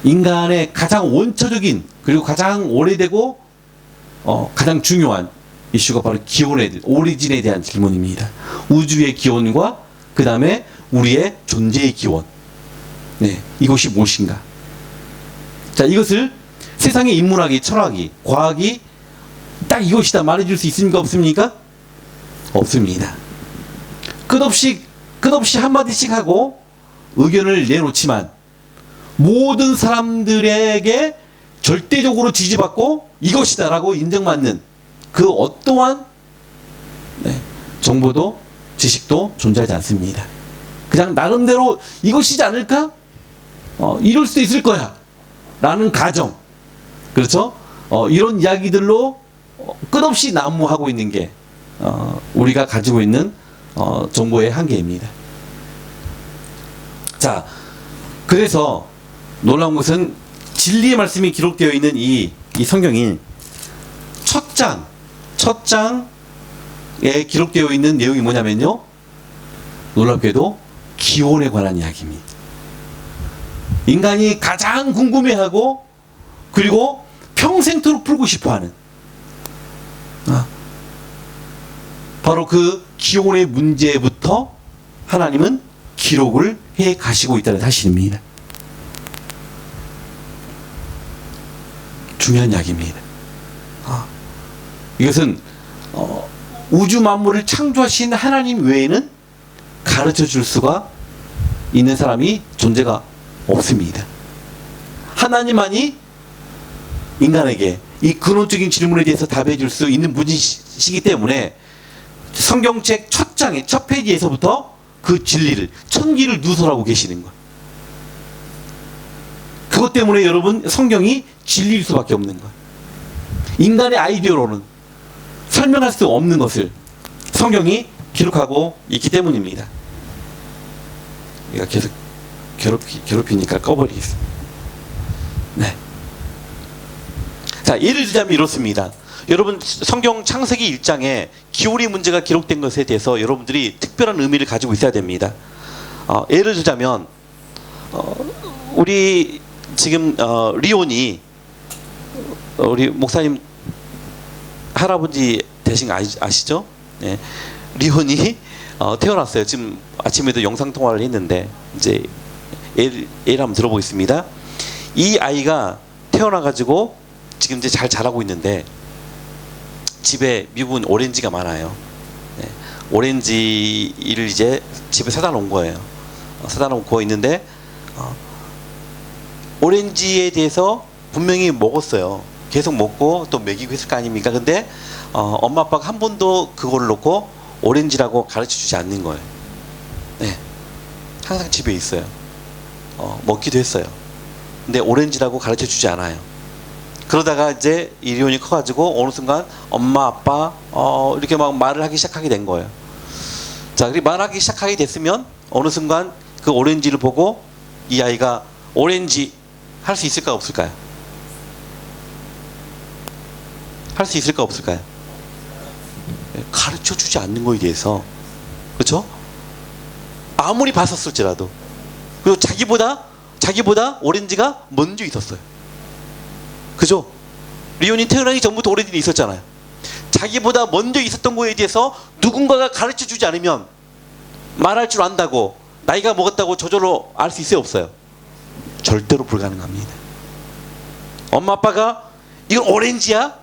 인간의 가장 원초적인, 그리고 가장 오래되고 가장 중요한 이슈가 바로 기원에, 오리진에 대한 질문입니다. 우주의 기원과 그 다음에 우리의 존재의 기원. 네, 이것이 무엇인가? 자, 이것을 세상의 인문학이, 철학이, 과학이 딱 이것이다 말해줄 수 있습니까? 없습니까? 없습니다. 끝없이 한마디씩 하고 의견을 내놓지만 모든 사람들에게 절대적으로 지지받고 이것이다라고 인정받는 그 어떠한 정보도 지식도 존재하지 않습니다. 그냥 나름대로 이것이지 않을까? 이럴 수도 있을 거야 라는 가정, 그렇죠? 이런 이야기들로 끝없이 난무하고 있는 게 우리가 가지고 있는 정보의 한계입니다. 자, 그래서 놀라운 것은 진리의 말씀이 기록되어 있는 이 성경이 첫 장에 기록되어 있는 내용이 뭐냐면요, 놀랍게도 기원에 관한 이야기입니다. 인간이 가장 궁금해하고 그리고 평생토록 풀고 싶어하는 바로 그 기원의 문제부터 하나님은 기록을 해 가시고 있다는 사실입니다. 중요한 이야기입니다. 이것은 우주 만물을 창조하신 하나님 외에는 가르쳐 줄 수가 있는 사람이 존재가 없습니다. 하나님만이 인간에게 이 근원적인 질문에 대해서 답해 줄 수 있는 분이시기 때문에 성경책 첫 장의 첫 페이지에서부터 그 진리를, 천기를 누설하고 계시는 것. 그것 때문에 여러분, 성경이 진리일 수밖에 없는 것. 인간의 아이디어로는 설명할 수 없는 것을 성경이 기록하고 있기 때문입니다. 얘가 계속 괴롭히니까 꺼버리겠습니다. 네. 자, 예를 들자면 이렇습니다. 여러분, 성경 창세기 1장에 기울이 문제가 기록된 것에 대해서 여러분들이 특별한 의미를 가지고 있어야 됩니다. 예를 들자면 우리 지금 리온이, 우리 목사님 할아버지 대신 아시죠? 네. 리온이 태어났어요. 지금 아침에도 영상 통화를 했는데 이제 애를 한번 들어보겠습니다. 이 아이가 태어나가지고 지금 이제 잘 자라고 있는데 집에 미국은 오렌지가 많아요. 네. 오렌지를 이제 집에 사다 놓은 거예요. 사다 놓고 있는데 오렌지에 대해서 분명히 먹었어요. 계속 먹고 또 먹이고 했을 거 아닙니까? 근데 엄마 아빠가 한 번도 그거를 놓고 오렌지라고 가르쳐 주지 않는 거예요. 네. 항상 집에 있어요. 먹기도 했어요. 근데 오렌지라고 가르쳐 주지 않아요. 그러다가 이제 이리온이 커가지고 어느 순간 엄마 아빠 이렇게 막 말을 하기 시작하게 된 거예요. 자, 그리고 말하기 시작하게 됐으면 어느 순간 그 오렌지를 보고 이 아이가 오렌지 할 수 있을까 없을까요? 할 수 있을까 없을까요? 가르쳐 주지 않는 거에 대해서, 그렇죠? 아무리 봤었을지라도. 그리고 자기보다 오렌지가 먼저 있었어요. 그죠? 리온이 태어나기 전부터 오렌지는 있었잖아요. 자기보다 먼저 있었던 거에 대해서 누군가가 가르쳐 주지 않으면 말할 줄 안다고, 나이가 먹었다고 저절로 알 수 있어요, 없어요? 절대로 불가능합니다. 엄마 아빠가 이건 오렌지야?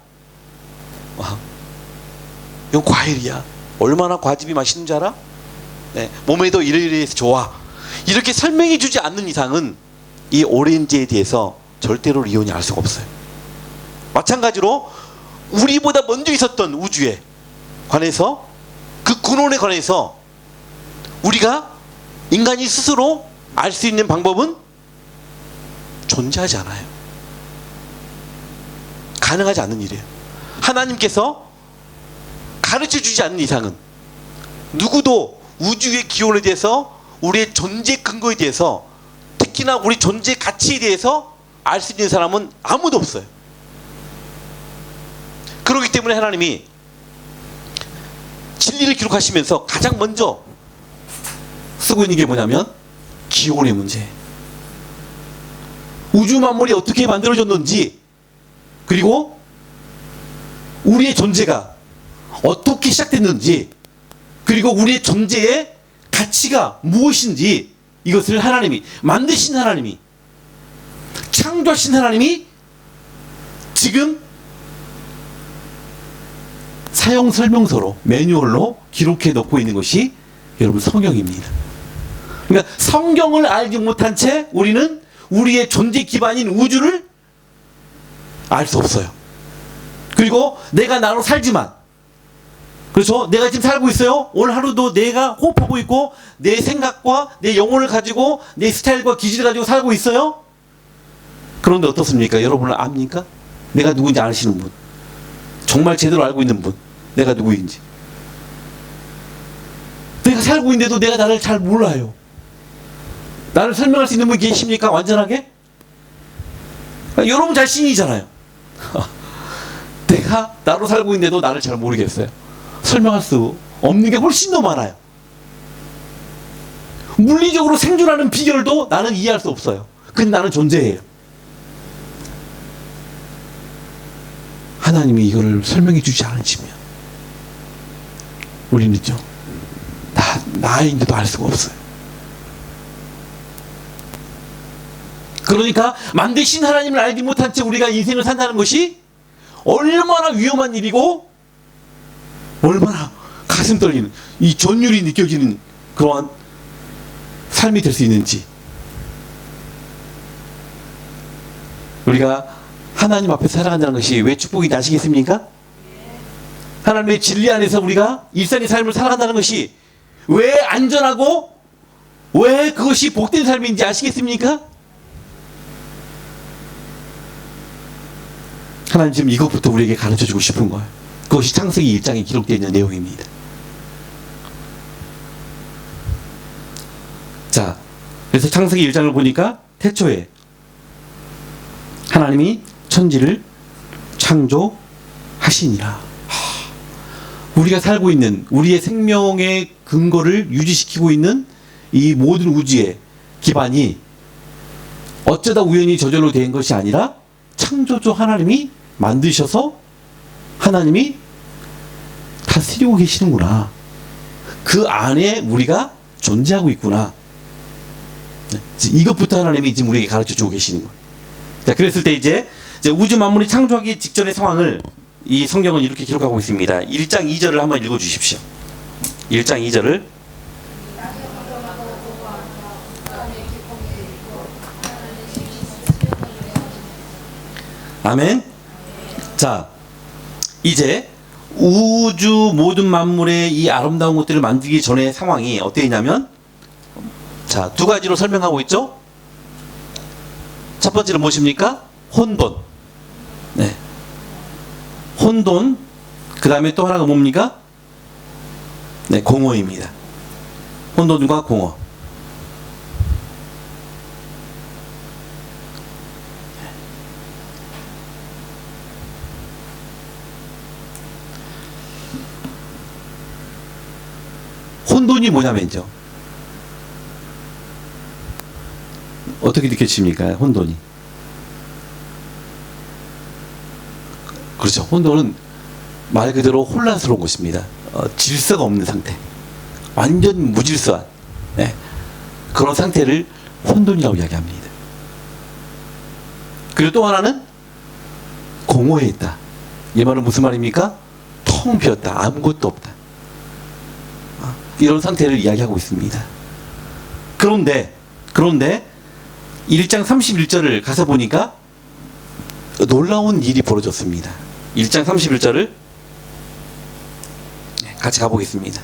이건 과일이야. 얼마나 과즙이 맛있는 줄 알아? 네, 몸에도 이래서 좋아. 이렇게 설명해 주지 않는 이상은 이 오렌지에 대해서 절대로 리온이 알 수가 없어요. 마찬가지로 우리보다 먼저 있었던 우주에 관해서, 그 근원에 관해서 우리가 인간이 스스로 알 수 있는 방법은 존재하지 않아요. 가능하지 않는 일이에요. 하나님께서 가르쳐 주지 않는 이상은 누구도 우주의 기원에 대해서, 우리의 존재 근거에 대해서, 특히나 우리 존재 가치에 대해서 알 수 있는 사람은 아무도 없어요. 그렇기 때문에 하나님이 진리를 기록하시면서 가장 먼저 쓰고 있는 게 뭐냐면 기원의 문제, 우주 만물이 어떻게 만들어졌는지, 그리고 우리의 존재가 어떻게 시작됐는지, 그리고 우리의 존재의 가치가 무엇인지, 이것을 하나님이, 만드신 하나님이, 창조하신 하나님이 지금 사용 설명서로, 매뉴얼로 기록해 놓고 있는 것이 여러분 성경입니다. 그러니까 성경을 알지 못한 채 우리는 우리의 존재 기반인 우주를 알 수 없어요. 그리고 내가 나로 살지만, 그렇죠? 내가 지금 살고 있어요. 오늘 하루도 내가 호흡하고 있고, 내 생각과 내 영혼을 가지고, 내 스타일과 기질을 가지고 살고 있어요. 그런데 어떻습니까? 여러분은 압니까? 내가 누구인지 아시는 분, 정말 제대로 알고 있는 분, 내가 누구인지. 내가 살고 있는데도 내가 나를 잘 몰라요. 나를 설명할 수 있는 분 계십니까? 완전하게? 여러분 자신이잖아요. 내가 나로 살고 있는데도 나를 잘 모르겠어요. 설명할 수 없는 게 훨씬 더 많아요. 물리적으로 생존하는 비결도 나는 이해할 수 없어요. 근데 나는 존재해요. 하나님이 이거를 설명해 주지 않으시면 우리는요, 나인데도 알 수가 없어요. 그러니까 만드신 하나님을 알지 못한 채 우리가 인생을 산다는 것이 얼마나 위험한 일이고, 얼마나 가슴 떨리는, 이 전율이 느껴지는 그러한 삶이 될 수 있는지, 우리가 하나님 앞에서 살아간다는 것이 왜 축복인지 아시겠습니까? 하나님의 진리 안에서 우리가 일상의 삶을 살아간다는 것이 왜 안전하고 왜 그것이 복된 삶인지 아시겠습니까? 하나님 지금 이것부터 우리에게 가르쳐주고 싶은 거예요. 그것이 창세기 1장에 기록되어 있는 내용입니다. 자, 그래서 창세기 1장을 보니까 태초에 하나님이 천지를 창조하시니라. 우리가 살고 있는, 우리의 생명의 근거를 유지시키고 있는 이 모든 우주의 기반이 어쩌다 우연히 저절로 된 것이 아니라 창조주 하나님이 만드셔서 하나님이 다스리고 계시는구나. 그 안에 우리가 존재하고 있구나. 이것부터 하나님이 지금 우리에게 가르쳐 주고 계시는 거예요. 자, 그랬을 때 이제 우주 만물이 창조하기 직전의 상황을 이 성경은 이렇게 기록하고 있습니다. 1장 2절을 한번 읽어 주십시오. 1장 2절을. 아멘. 자, 이제 우주 모든 만물의 이 아름다운 것들을 만들기 전의 상황이 어땠냐면, 자, 두 가지로 설명하고 있죠. 첫 번째는 무엇입니까? 혼돈. 네. 혼돈. 그 다음에 또 하나가 뭡니까? 네, 공허입니다. 혼돈과 공허. 혼돈이 뭐냐면요, 어떻게 느껴집니까? 혼돈이. 그렇죠. 혼돈은 말 그대로 혼란스러운 것입니다. 질서가 없는 상태, 완전 무질서한, 네, 그런 상태를 혼돈이라고 이야기합니다. 그리고 또 하나는 공허에 있다. 이 말은 무슨 말입니까? 텅 비었다. 아무것도 없다. 이런 상태를 이야기하고 있습니다. 그런데 1장 31절을 가서 보니까 놀라운 일이 벌어졌습니다. 1장 31절을 같이 가보겠습니다.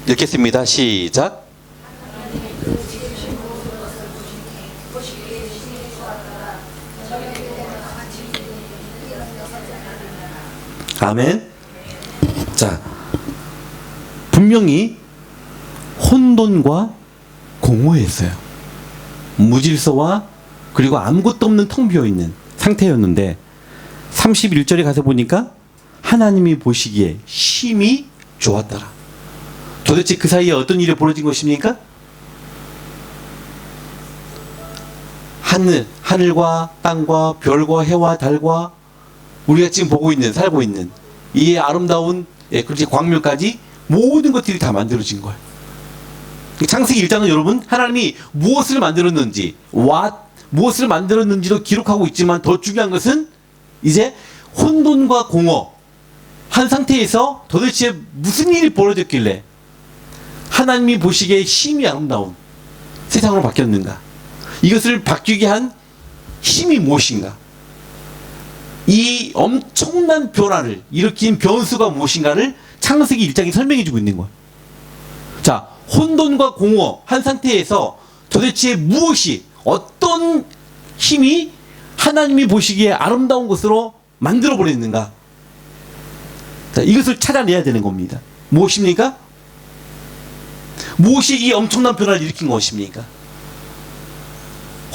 읽겠습니다. 시작. 아멘. 자, 분명히 혼돈과 공허했어요. 무질서와 그리고 아무것도 없는 텅 비어있는 상태였는데 31절에 가서 보니까 하나님이 보시기에 심히 좋았더라. 도대체 그 사이에 어떤 일이 벌어진 것입니까? 하늘과 땅과 별과 해와 달과 우리가 지금 보고 있는, 살고 있는 이 아름다운 그렇지 광명까지 모든 것들이 다 만들어진 거예요. 창세기 1장은 여러분 하나님이 무엇을 만들었는지 무엇을 만들었는지도 기록하고 있지만 더 중요한 것은 이제 혼돈과 공허 한 상태에서 도대체 무슨 일이 벌어졌길래 하나님이 보시기에 심히 아름다운 세상으로 바뀌었는가, 이것을 바뀌게 한 힘이 무엇인가, 이 엄청난 변화를 일으킨 변수가 무엇인가를 창세기 1장이 설명해 주고 있는 거예요. 자, 혼돈과 공허 한 상태에서 도대체 무엇이, 어떤 힘이 하나님이 보시기에 아름다운 것으로 만들어 버렸는가. 자, 이것을 찾아내야 되는 겁니다. 무엇입니까? 무엇이 이 엄청난 변화를 일으킨 것입니까?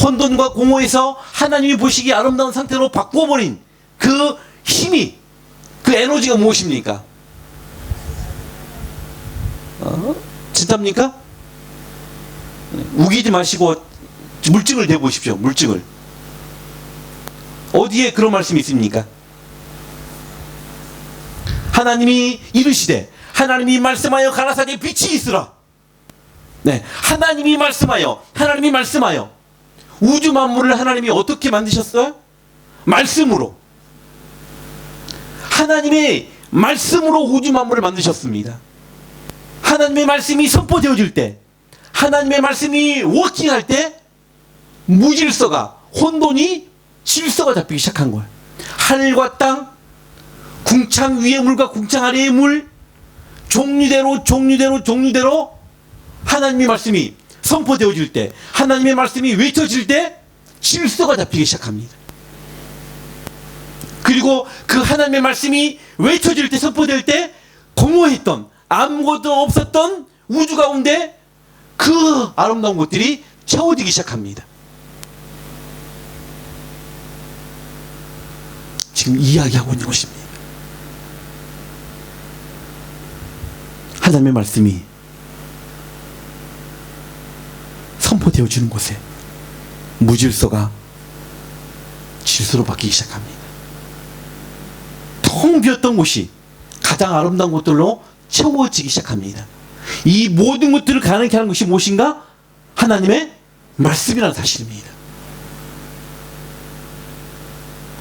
혼돈과 공허에서 하나님이 보시기에 아름다운 상태로 바꿔버린 그 힘이, 그 에너지가 무엇입니까? 진짜입니까? 우기지 마시고 물증을 대보십시오. 물증을. 어디에 그런 말씀이 있습니까? 하나님이 이르시되 하나님이 말씀하여 가라사대 빛이 있으라. 네, 하나님이 말씀하여 우주 만물을 하나님이 어떻게 만드셨어요? 말씀으로. 하나님의 말씀으로 우주 만물을 만드셨습니다. 하나님의 말씀이 선포되어질 때, 하나님의 말씀이 워킹할 때 무질서가, 혼돈이 질서가 잡히기 시작한 거예요. 하늘과 땅, 궁창 위의 물과 궁창 아래의 물, 종류대로 하나님의 말씀이 선포되어질 때, 하나님의 말씀이 외쳐질 때 질서가 잡히기 시작합니다. 그리고 그 하나님의 말씀이 외쳐질 때, 선포될 때 공허했던, 아무것도 없었던 우주 가운데 그 아름다운 것들이 채워지기 시작합니다. 지금 이야기하고 있는 것입니다. 하나님의 말씀이 선포되어지는 곳에 무질서가 질서로 바뀌기 시작합니다. 텅 비었던 곳이 가장 아름다운 것들로 채워지기 시작합니다. 이 모든 것들을 가능케 하는 것이 무엇인가? 하나님의 말씀이라는 사실입니다.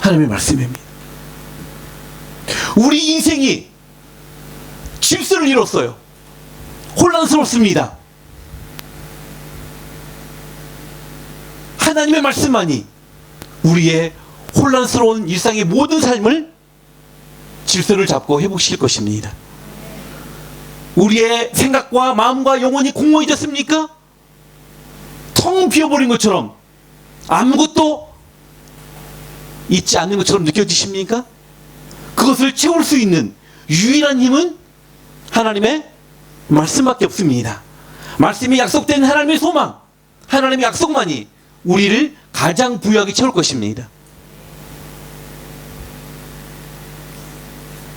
하나님의 말씀입니다. 우리 인생이 질서를 잃었어요. 혼란스럽습니다. 하나님의 말씀만이 우리의 혼란스러운 일상의 모든 삶을 질서를 잡고 회복시킬 것입니다. 우리의 생각과 마음과 영혼이 공허해졌습니까? 텅 비어버린 것처럼 아무것도 있지 않는 것처럼 느껴지십니까? 그것을 채울 수 있는 유일한 힘은 하나님의 말씀밖에 없습니다. 말씀이 약속된 하나님의 소망, 하나님의 약속만이 우리를 가장 부유하게 채울 것입니다.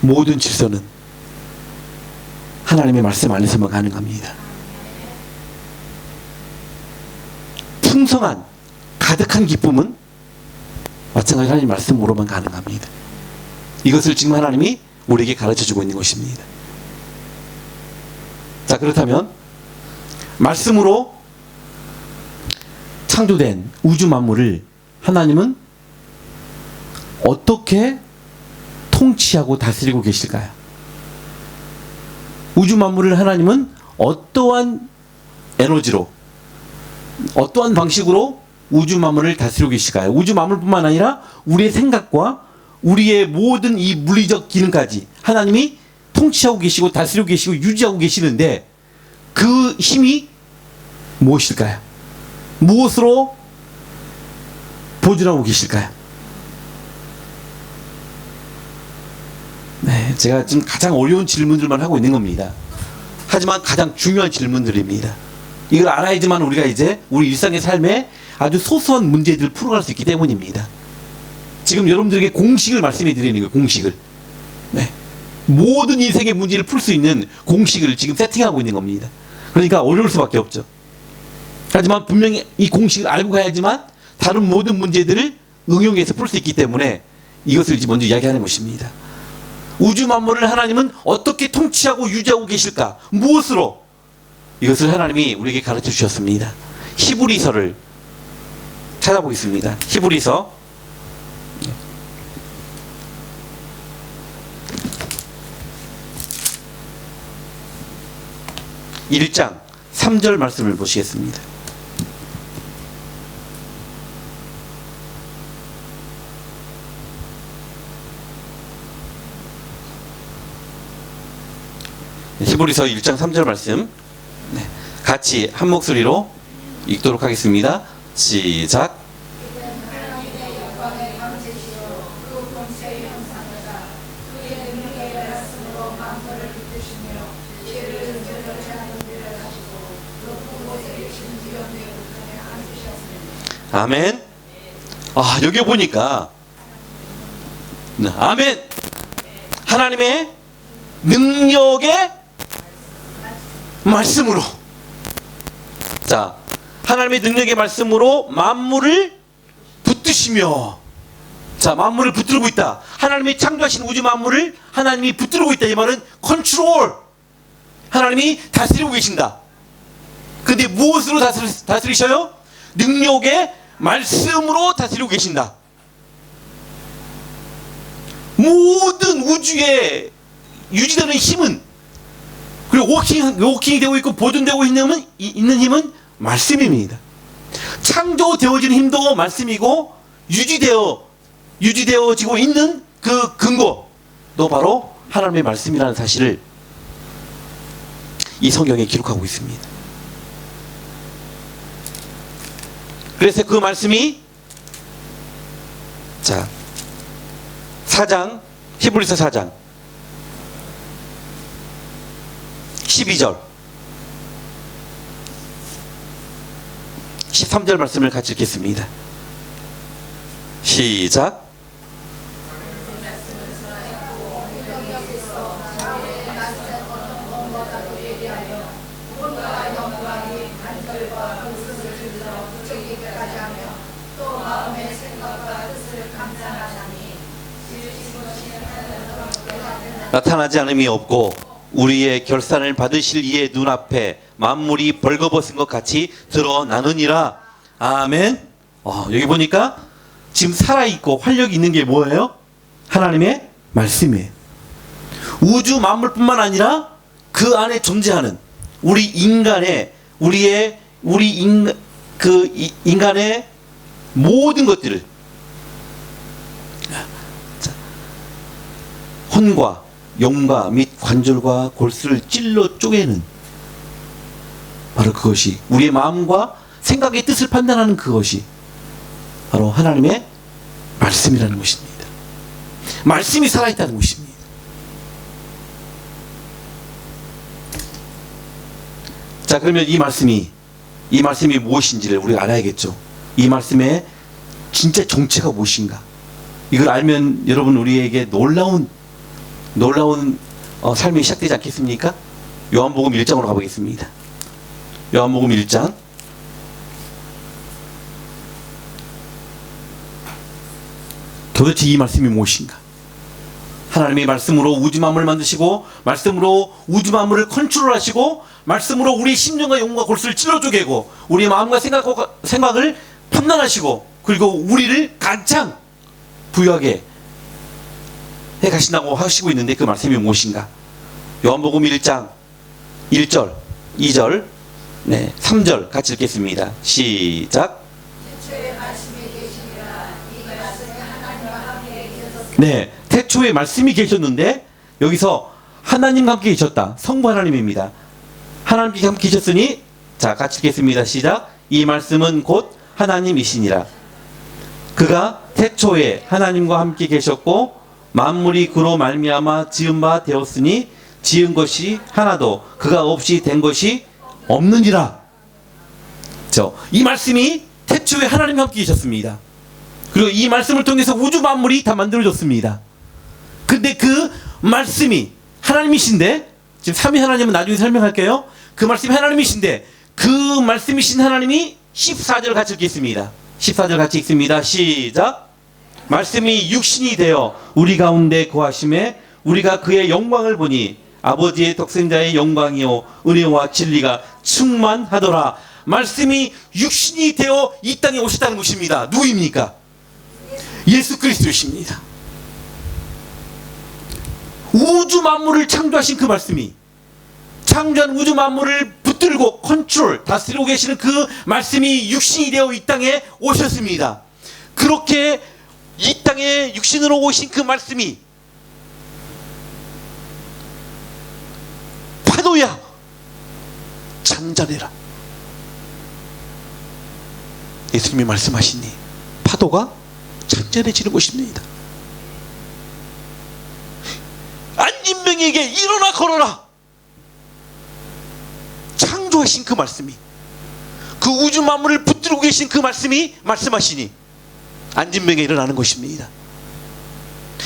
모든 질서는 하나님의 말씀 안에서만 가능합니다. 풍성한 가득한 기쁨은 마찬가지로 하나님 말씀으로만 가능합니다. 이것을 지금 하나님이 우리에게 가르쳐주고 있는 것입니다. 자, 그렇다면 말씀으로 창조된 우주 만물을 하나님은 어떻게 통치하고 다스리고 계실까요? 우주 만물을 하나님은 어떠한 에너지로, 어떠한 방식으로 우주 만물을 다스리고 계실까요? 우주 만물뿐만 아니라 우리의 생각과 우리의 모든 이 물리적 기능까지 하나님이 통치하고 계시고 다스리고 계시고 유지하고 계시는데 그 힘이 무엇일까요? 무엇으로 보존하고 계실까요? 네. 제가 지금 가장 어려운 질문들만 하고 있는 겁니다. 하지만 가장 중요한 질문들입니다. 이걸 알아야지만 우리가 이제 우리 일상의 삶에 아주 소소한 문제들을 풀어갈 수 있기 때문입니다. 지금 여러분들에게 공식을 말씀해 드리는 거예요. 공식을. 네. 모든 인생의 문제를 풀 수 있는 공식을 지금 세팅하고 있는 겁니다. 그러니까 어려울 수밖에 없죠. 하지만 분명히 이 공식을 알고 가야지만 다른 모든 문제들을 응용해서 풀 수 있기 때문에 이것을 이제 먼저 이야기하는 것입니다. 우주 만물을 하나님은 어떻게 통치하고 유지하고 계실까? 무엇으로? 이것을 하나님이 우리에게 가르쳐 주셨습니다. 히브리서를 찾아보겠습니다. 히브리서 1장 3절 말씀을 보시겠습니다. 히브리서 1장 3절 말씀 같이 한 목소리로 읽도록 하겠습니다. 시작. 아멘. 아, 여기 보니까 아멘. 하나님의 능력의 말씀으로, 자, 하나님의 능력의 말씀으로 만물을 붙드시며, 자, 만물을 붙들고 있다. 하나님이 창조하신 우주 만물을 하나님이 붙들고 있다. 이 말은 컨트롤, 하나님이 다스리고 계신다. 근데 무엇으로 다스리셔요? 능력의 말씀으로 다스리고 계신다. 모든 우주에 유지되는 힘은, 그리고 워킹이 되고 있고 보존되고 있는 힘은 말씀입니다. 창조되어지는 힘도 말씀이고, 유지되어지고 있는 그 근거도 바로 하나님의 말씀이라는 사실을 이 성경에 기록하고 있습니다. 그래서 그 말씀이, 자, 4장, 히브리서 4장 12절 13절 말씀을 같이 읽겠습니다. 시작. 나타나지 않음이 없고 우리의 결산을 받으실 이의 눈앞에 만물이 벌거벗은 것 같이 드러나느니라. 아멘. 여기 보니까 지금 살아있고 활력이 있는 게 뭐예요? 하나님의 말씀이에요. 우주 만물뿐만 아니라 그 안에 존재하는 우리 인간의 인간의 모든 것들을, 혼과 영과 및 관절과 골수를 찔러 쪼개는, 바로 그것이, 우리의 마음과 생각의 뜻을 판단하는 그것이 바로 하나님의 말씀이라는 것입니다. 말씀이 살아있다는 것입니다. 자, 그러면 이 말씀이 무엇인지를 우리가 알아야겠죠. 이 말씀의 진짜 정체가 무엇인가? 이걸 알면 여러분, 우리에게 놀라운 삶이 시작되지 않겠습니까? 요한복음 1장으로 가보겠습니다. 요한복음 1장 도대체 이 말씀이 무엇인가? 하나님의 말씀으로 우주 만물을 만드시고, 말씀으로 우주 만물을 컨트롤하시고, 말씀으로 우리의 심령과 영과 골수를 찔러 쪼개고, 우리의 마음과 생각을 판단하시고, 그리고 우리를 가장 부유하게 해 가신다고 하시고 있는데, 그 말씀이 무엇인가? 요한복음 1장 1절, 2절, 3절 같이 읽겠습니다. 시작. 네, 태초에 말씀이 계셨는데, 여기서 하나님과 함께 계셨다. 성부 하나님입니다. 하나님께 함께 계셨으니, 자, 같이 읽겠습니다. 시작. 이 말씀은 곧 하나님이시니라. 그가 태초에 하나님과 함께 계셨고 만물이 그로 말미암아 지은 바 되었으니 지은 것이 하나도 그가 없이 된 것이 없느니라. 이 말씀이 태초에 하나님과 함께 계셨습니다. 그리고 이 말씀을 통해서 우주 만물이 다 만들어졌습니다. 근데 그 말씀이 하나님이신데, 지금 삼위 하나님은 나중에 설명할게요. 그 말씀이 하나님이신데 그 말씀이신 하나님이 14절 같이 읽겠습니다. 14절 같이 읽습니다. 시작. 말씀이 육신이 되어 우리 가운데 거하심에 우리가 그의 영광을 보니 아버지의 독생자의 영광이요 은혜와 진리가 충만하더라. 말씀이 육신이 되어 이 땅에 오셨다는 것입니다. 누구입니까? 예수 그리스도이십니다. 우주 만물을 창조하신 그 말씀이, 창조한 우주 만물을 붙들고 컨트롤, 다스리고 계시는 그 말씀이 육신이 되어 이 땅에 오셨습니다. 그렇게 이 땅에 육신으로 오신 그 말씀이 파도야 잠자리라. 예수님이 말씀하시니 파도가 잠잠해지는 것입니다. 안진병에게 일어나 걸어라. 창조하신 그 말씀이, 그 우주 만물을 붙들고 계신 그 말씀이 말씀하시니 안진병에 일어나는 것입니다.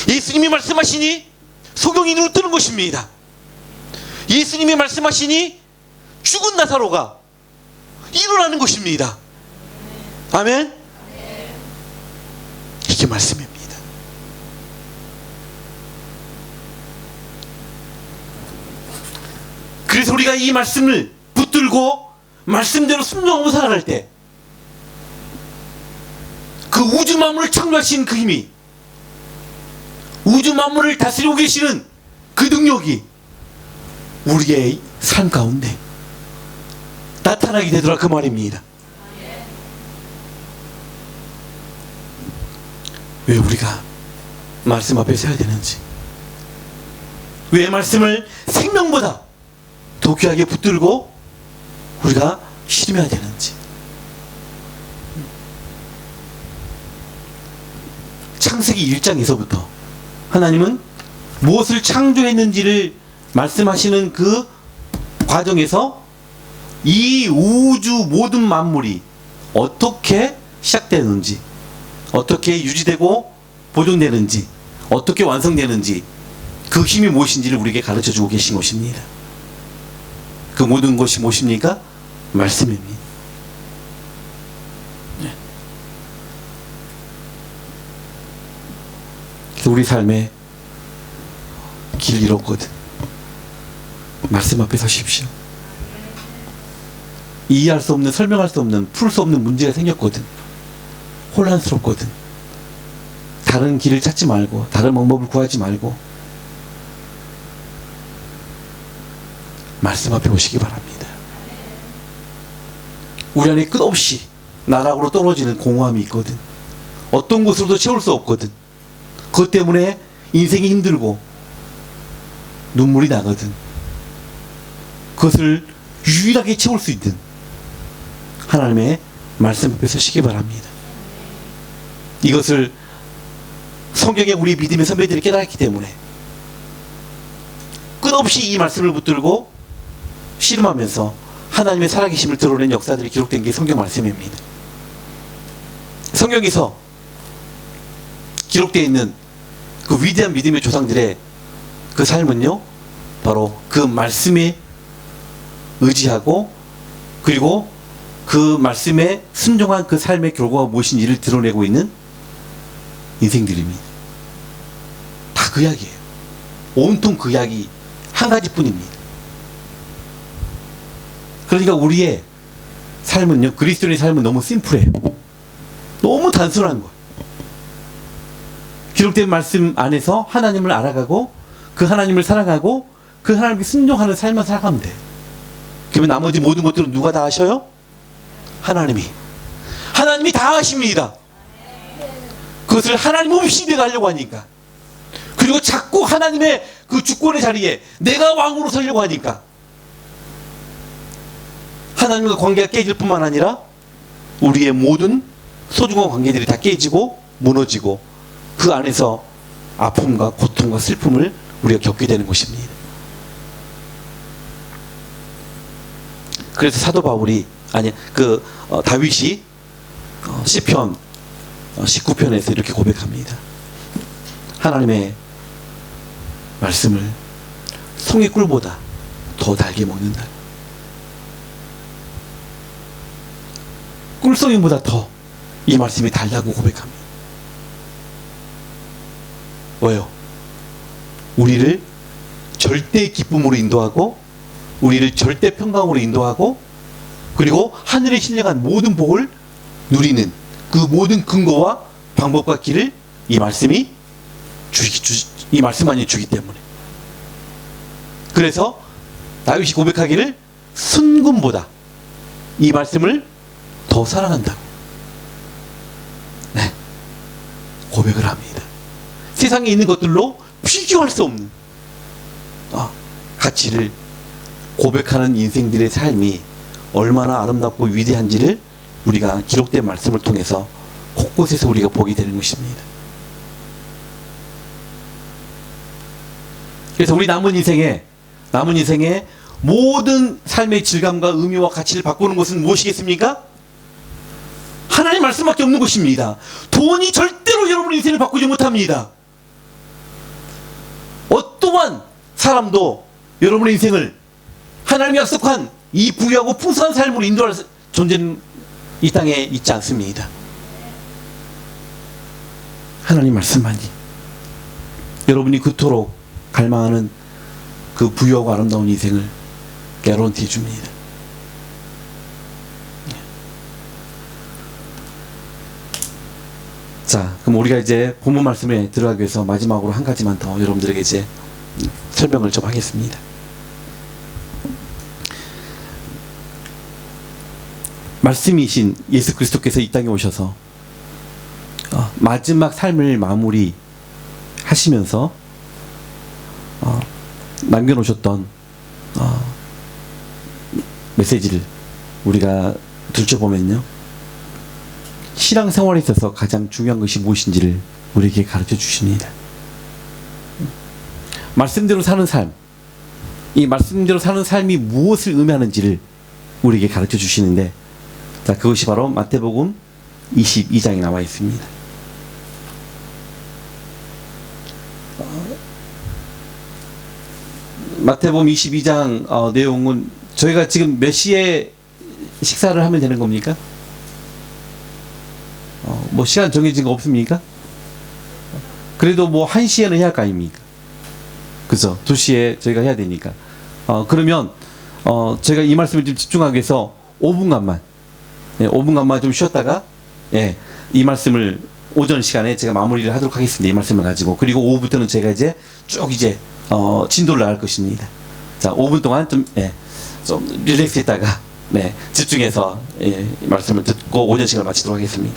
예수님이 말씀하시니 소경이 눈을 뜨는 것입니다. 예수님이 말씀하시니 죽은 나사로가 일어나는 것입니다. 아멘. 이게 말씀입니다. 그래서 우리가 이 말씀을 붙들고 말씀대로 순종하고 살아갈 때 그 우주 만물을 창조하신 그 힘이, 우주 만물을 다스리고 계시는 그 능력이 우리의 삶 가운데 나타나게 되더라, 그 말입니다. 왜 우리가 말씀 앞에 서야 되는지, 왜 말씀을 생명보다 더 귀하게 붙들고 우리가 실험해야 되는지. 창세기 1장에서부터 하나님은 무엇을 창조했는지를 말씀하시는 그 과정에서 이 우주 모든 만물이 어떻게 시작되는지, 어떻게 유지되고 보존되는지, 어떻게 완성되는지, 그 힘이 무엇인지를 우리에게 가르쳐주고 계신 것입니다. 그 모든 것이 무엇입니까? 말씀입니다. 그래서 우리 삶에 길 잃었거든. 말씀 앞에 서십시오. 이해할 수 없는, 설명할 수 없는, 풀 수 없는 문제가 생겼거든. 혼란스럽거든. 다른 길을 찾지 말고, 다른 방법을 구하지 말고 말씀 앞에 오시기 바랍니다. 우리 안에 끝없이 나락으로 떨어지는 공허함이 있거든. 어떤 곳으로도 채울 수 없거든. 그것 때문에 인생이 힘들고 눈물이 나거든. 그것을 유일하게 채울 수 있는 하나님의 말씀 앞에 서시기 바랍니다. 이것을 성경에 우리 믿음의 선배들이 깨달았기 때문에 끝없이 이 말씀을 붙들고 씨름하면서 하나님의 살아계심을 드러낸 역사들이 기록된 게 성경 말씀입니다. 성경에서 기록되어 있는 그 위대한 믿음의 조상들의 그 삶은요, 바로 그 말씀에 의지하고, 그리고 그 말씀에 순종한 그 삶의 결과가 무엇인지를 드러내고 있는 인생들입니다. 다 그 이야기예요. 온통 그 이야기 한 가지뿐입니다. 그러니까 우리의 삶은요, 그리스도인의 삶은 너무 심플해요. 너무 단순한 거예요. 기록된 말씀 안에서 하나님을 알아가고, 그 하나님을 사랑하고, 그 하나님께 순종하는 삶을 살아가면 돼. 그러면 나머지 모든 것들은 누가 다 하셔요? 하나님이 다 하십니다. 그것을 하나님 없이 내가 하려고 하니까, 그리고 자꾸 하나님의 그 주권의 자리에 내가 왕으로 서려고 하니까 하나님과 관계가 깨질 뿐만 아니라 우리의 모든 소중한 관계들이 다 깨지고 무너지고, 그 안에서 아픔과 고통과 슬픔을 우리가 겪게 되는 것입니다. 그래서 사도 바울이 다윗이 시편 19편에서 이렇게 고백합니다. 하나님의 말씀을 송이 꿀보다 더 달게 먹는다. 꿀송이보다 더 이 말씀이 달다고 고백합니다. 왜요? 우리를 절대 기쁨으로 인도하고 우리를 절대 평강으로 인도하고 그리고 하늘에 신령한 모든 복을 누리는 그 모든 근거와 방법과 길을 이 말씀만이 주기 때문에. 그래서 다윗이 고백하기를 순금보다 이 말씀을 더 사랑한다고 고백을 합니다. 세상에 있는 것들로 비교할 수 없는 가치를 고백하는 인생들의 삶이 얼마나 아름답고 위대한지를 우리가 기록된 말씀을 통해서 곳곳에서 우리가 보게 되는 것입니다. 그래서 우리 남은 인생에 모든 삶의 질감과 의미와 가치를 바꾸는 것은 무엇이겠습니까? 하나님 말씀밖에 없는 것입니다. 돈이 절대로 여러분의 인생을 바꾸지 못합니다. 어떠한 사람도 여러분의 인생을 하나님이 약속한 이 부유하고 풍성한 삶으로 인도할 존재는 이 땅에 있지 않습니다. 하나님 말씀만이 여러분이 그토록 갈망하는 그 부유하고 아름다운 인생을 개런티해 줍니다. 자, 그럼 우리가 이제 본문 말씀에 들어가기 위해서 마지막으로 한 가지만 더 여러분들에게 이제 설명을 좀 하겠습니다. 말씀이신 예수 그리스도께서 이 땅에 오셔서 마지막 삶을 마무리 하시면서 남겨놓으셨던 메시지를 우리가 들춰보면요, 신앙생활에 있어서 가장 중요한 것이 무엇인지를 우리에게 가르쳐 주십니다. 말씀대로 사는 삶, 이 말씀대로 사는 삶이 무엇을 의미하는지를 우리에게 가르쳐 주시는데, 자, 그것이 바로 마태복음 22장에 나와 있습니다. 마태복음 22장 내용은 저희가 지금 몇 시에 식사를 하면 되는 겁니까? 뭐 시간 정해진 거 없습니까? 그래도 뭐 1시에는 해야 할 거 아닙니까? 그죠? 2시에 저희가 해야 되니까. 그러면 저희가 이 말씀을 좀 집중하기 위해서 5분간만 5분간만 좀 쉬었다가 이 말씀을 오전 시간에 제가 마무리를 하도록 하겠습니다. 이 말씀을 가지고. 그리고 오후부터는 제가 이제 쭉 이제 진도를 나갈 것입니다. 자, 5분 동안 좀 릴렉스 했다가 집중해서 말씀을 듣고 오전 시간을 마치도록 하겠습니다.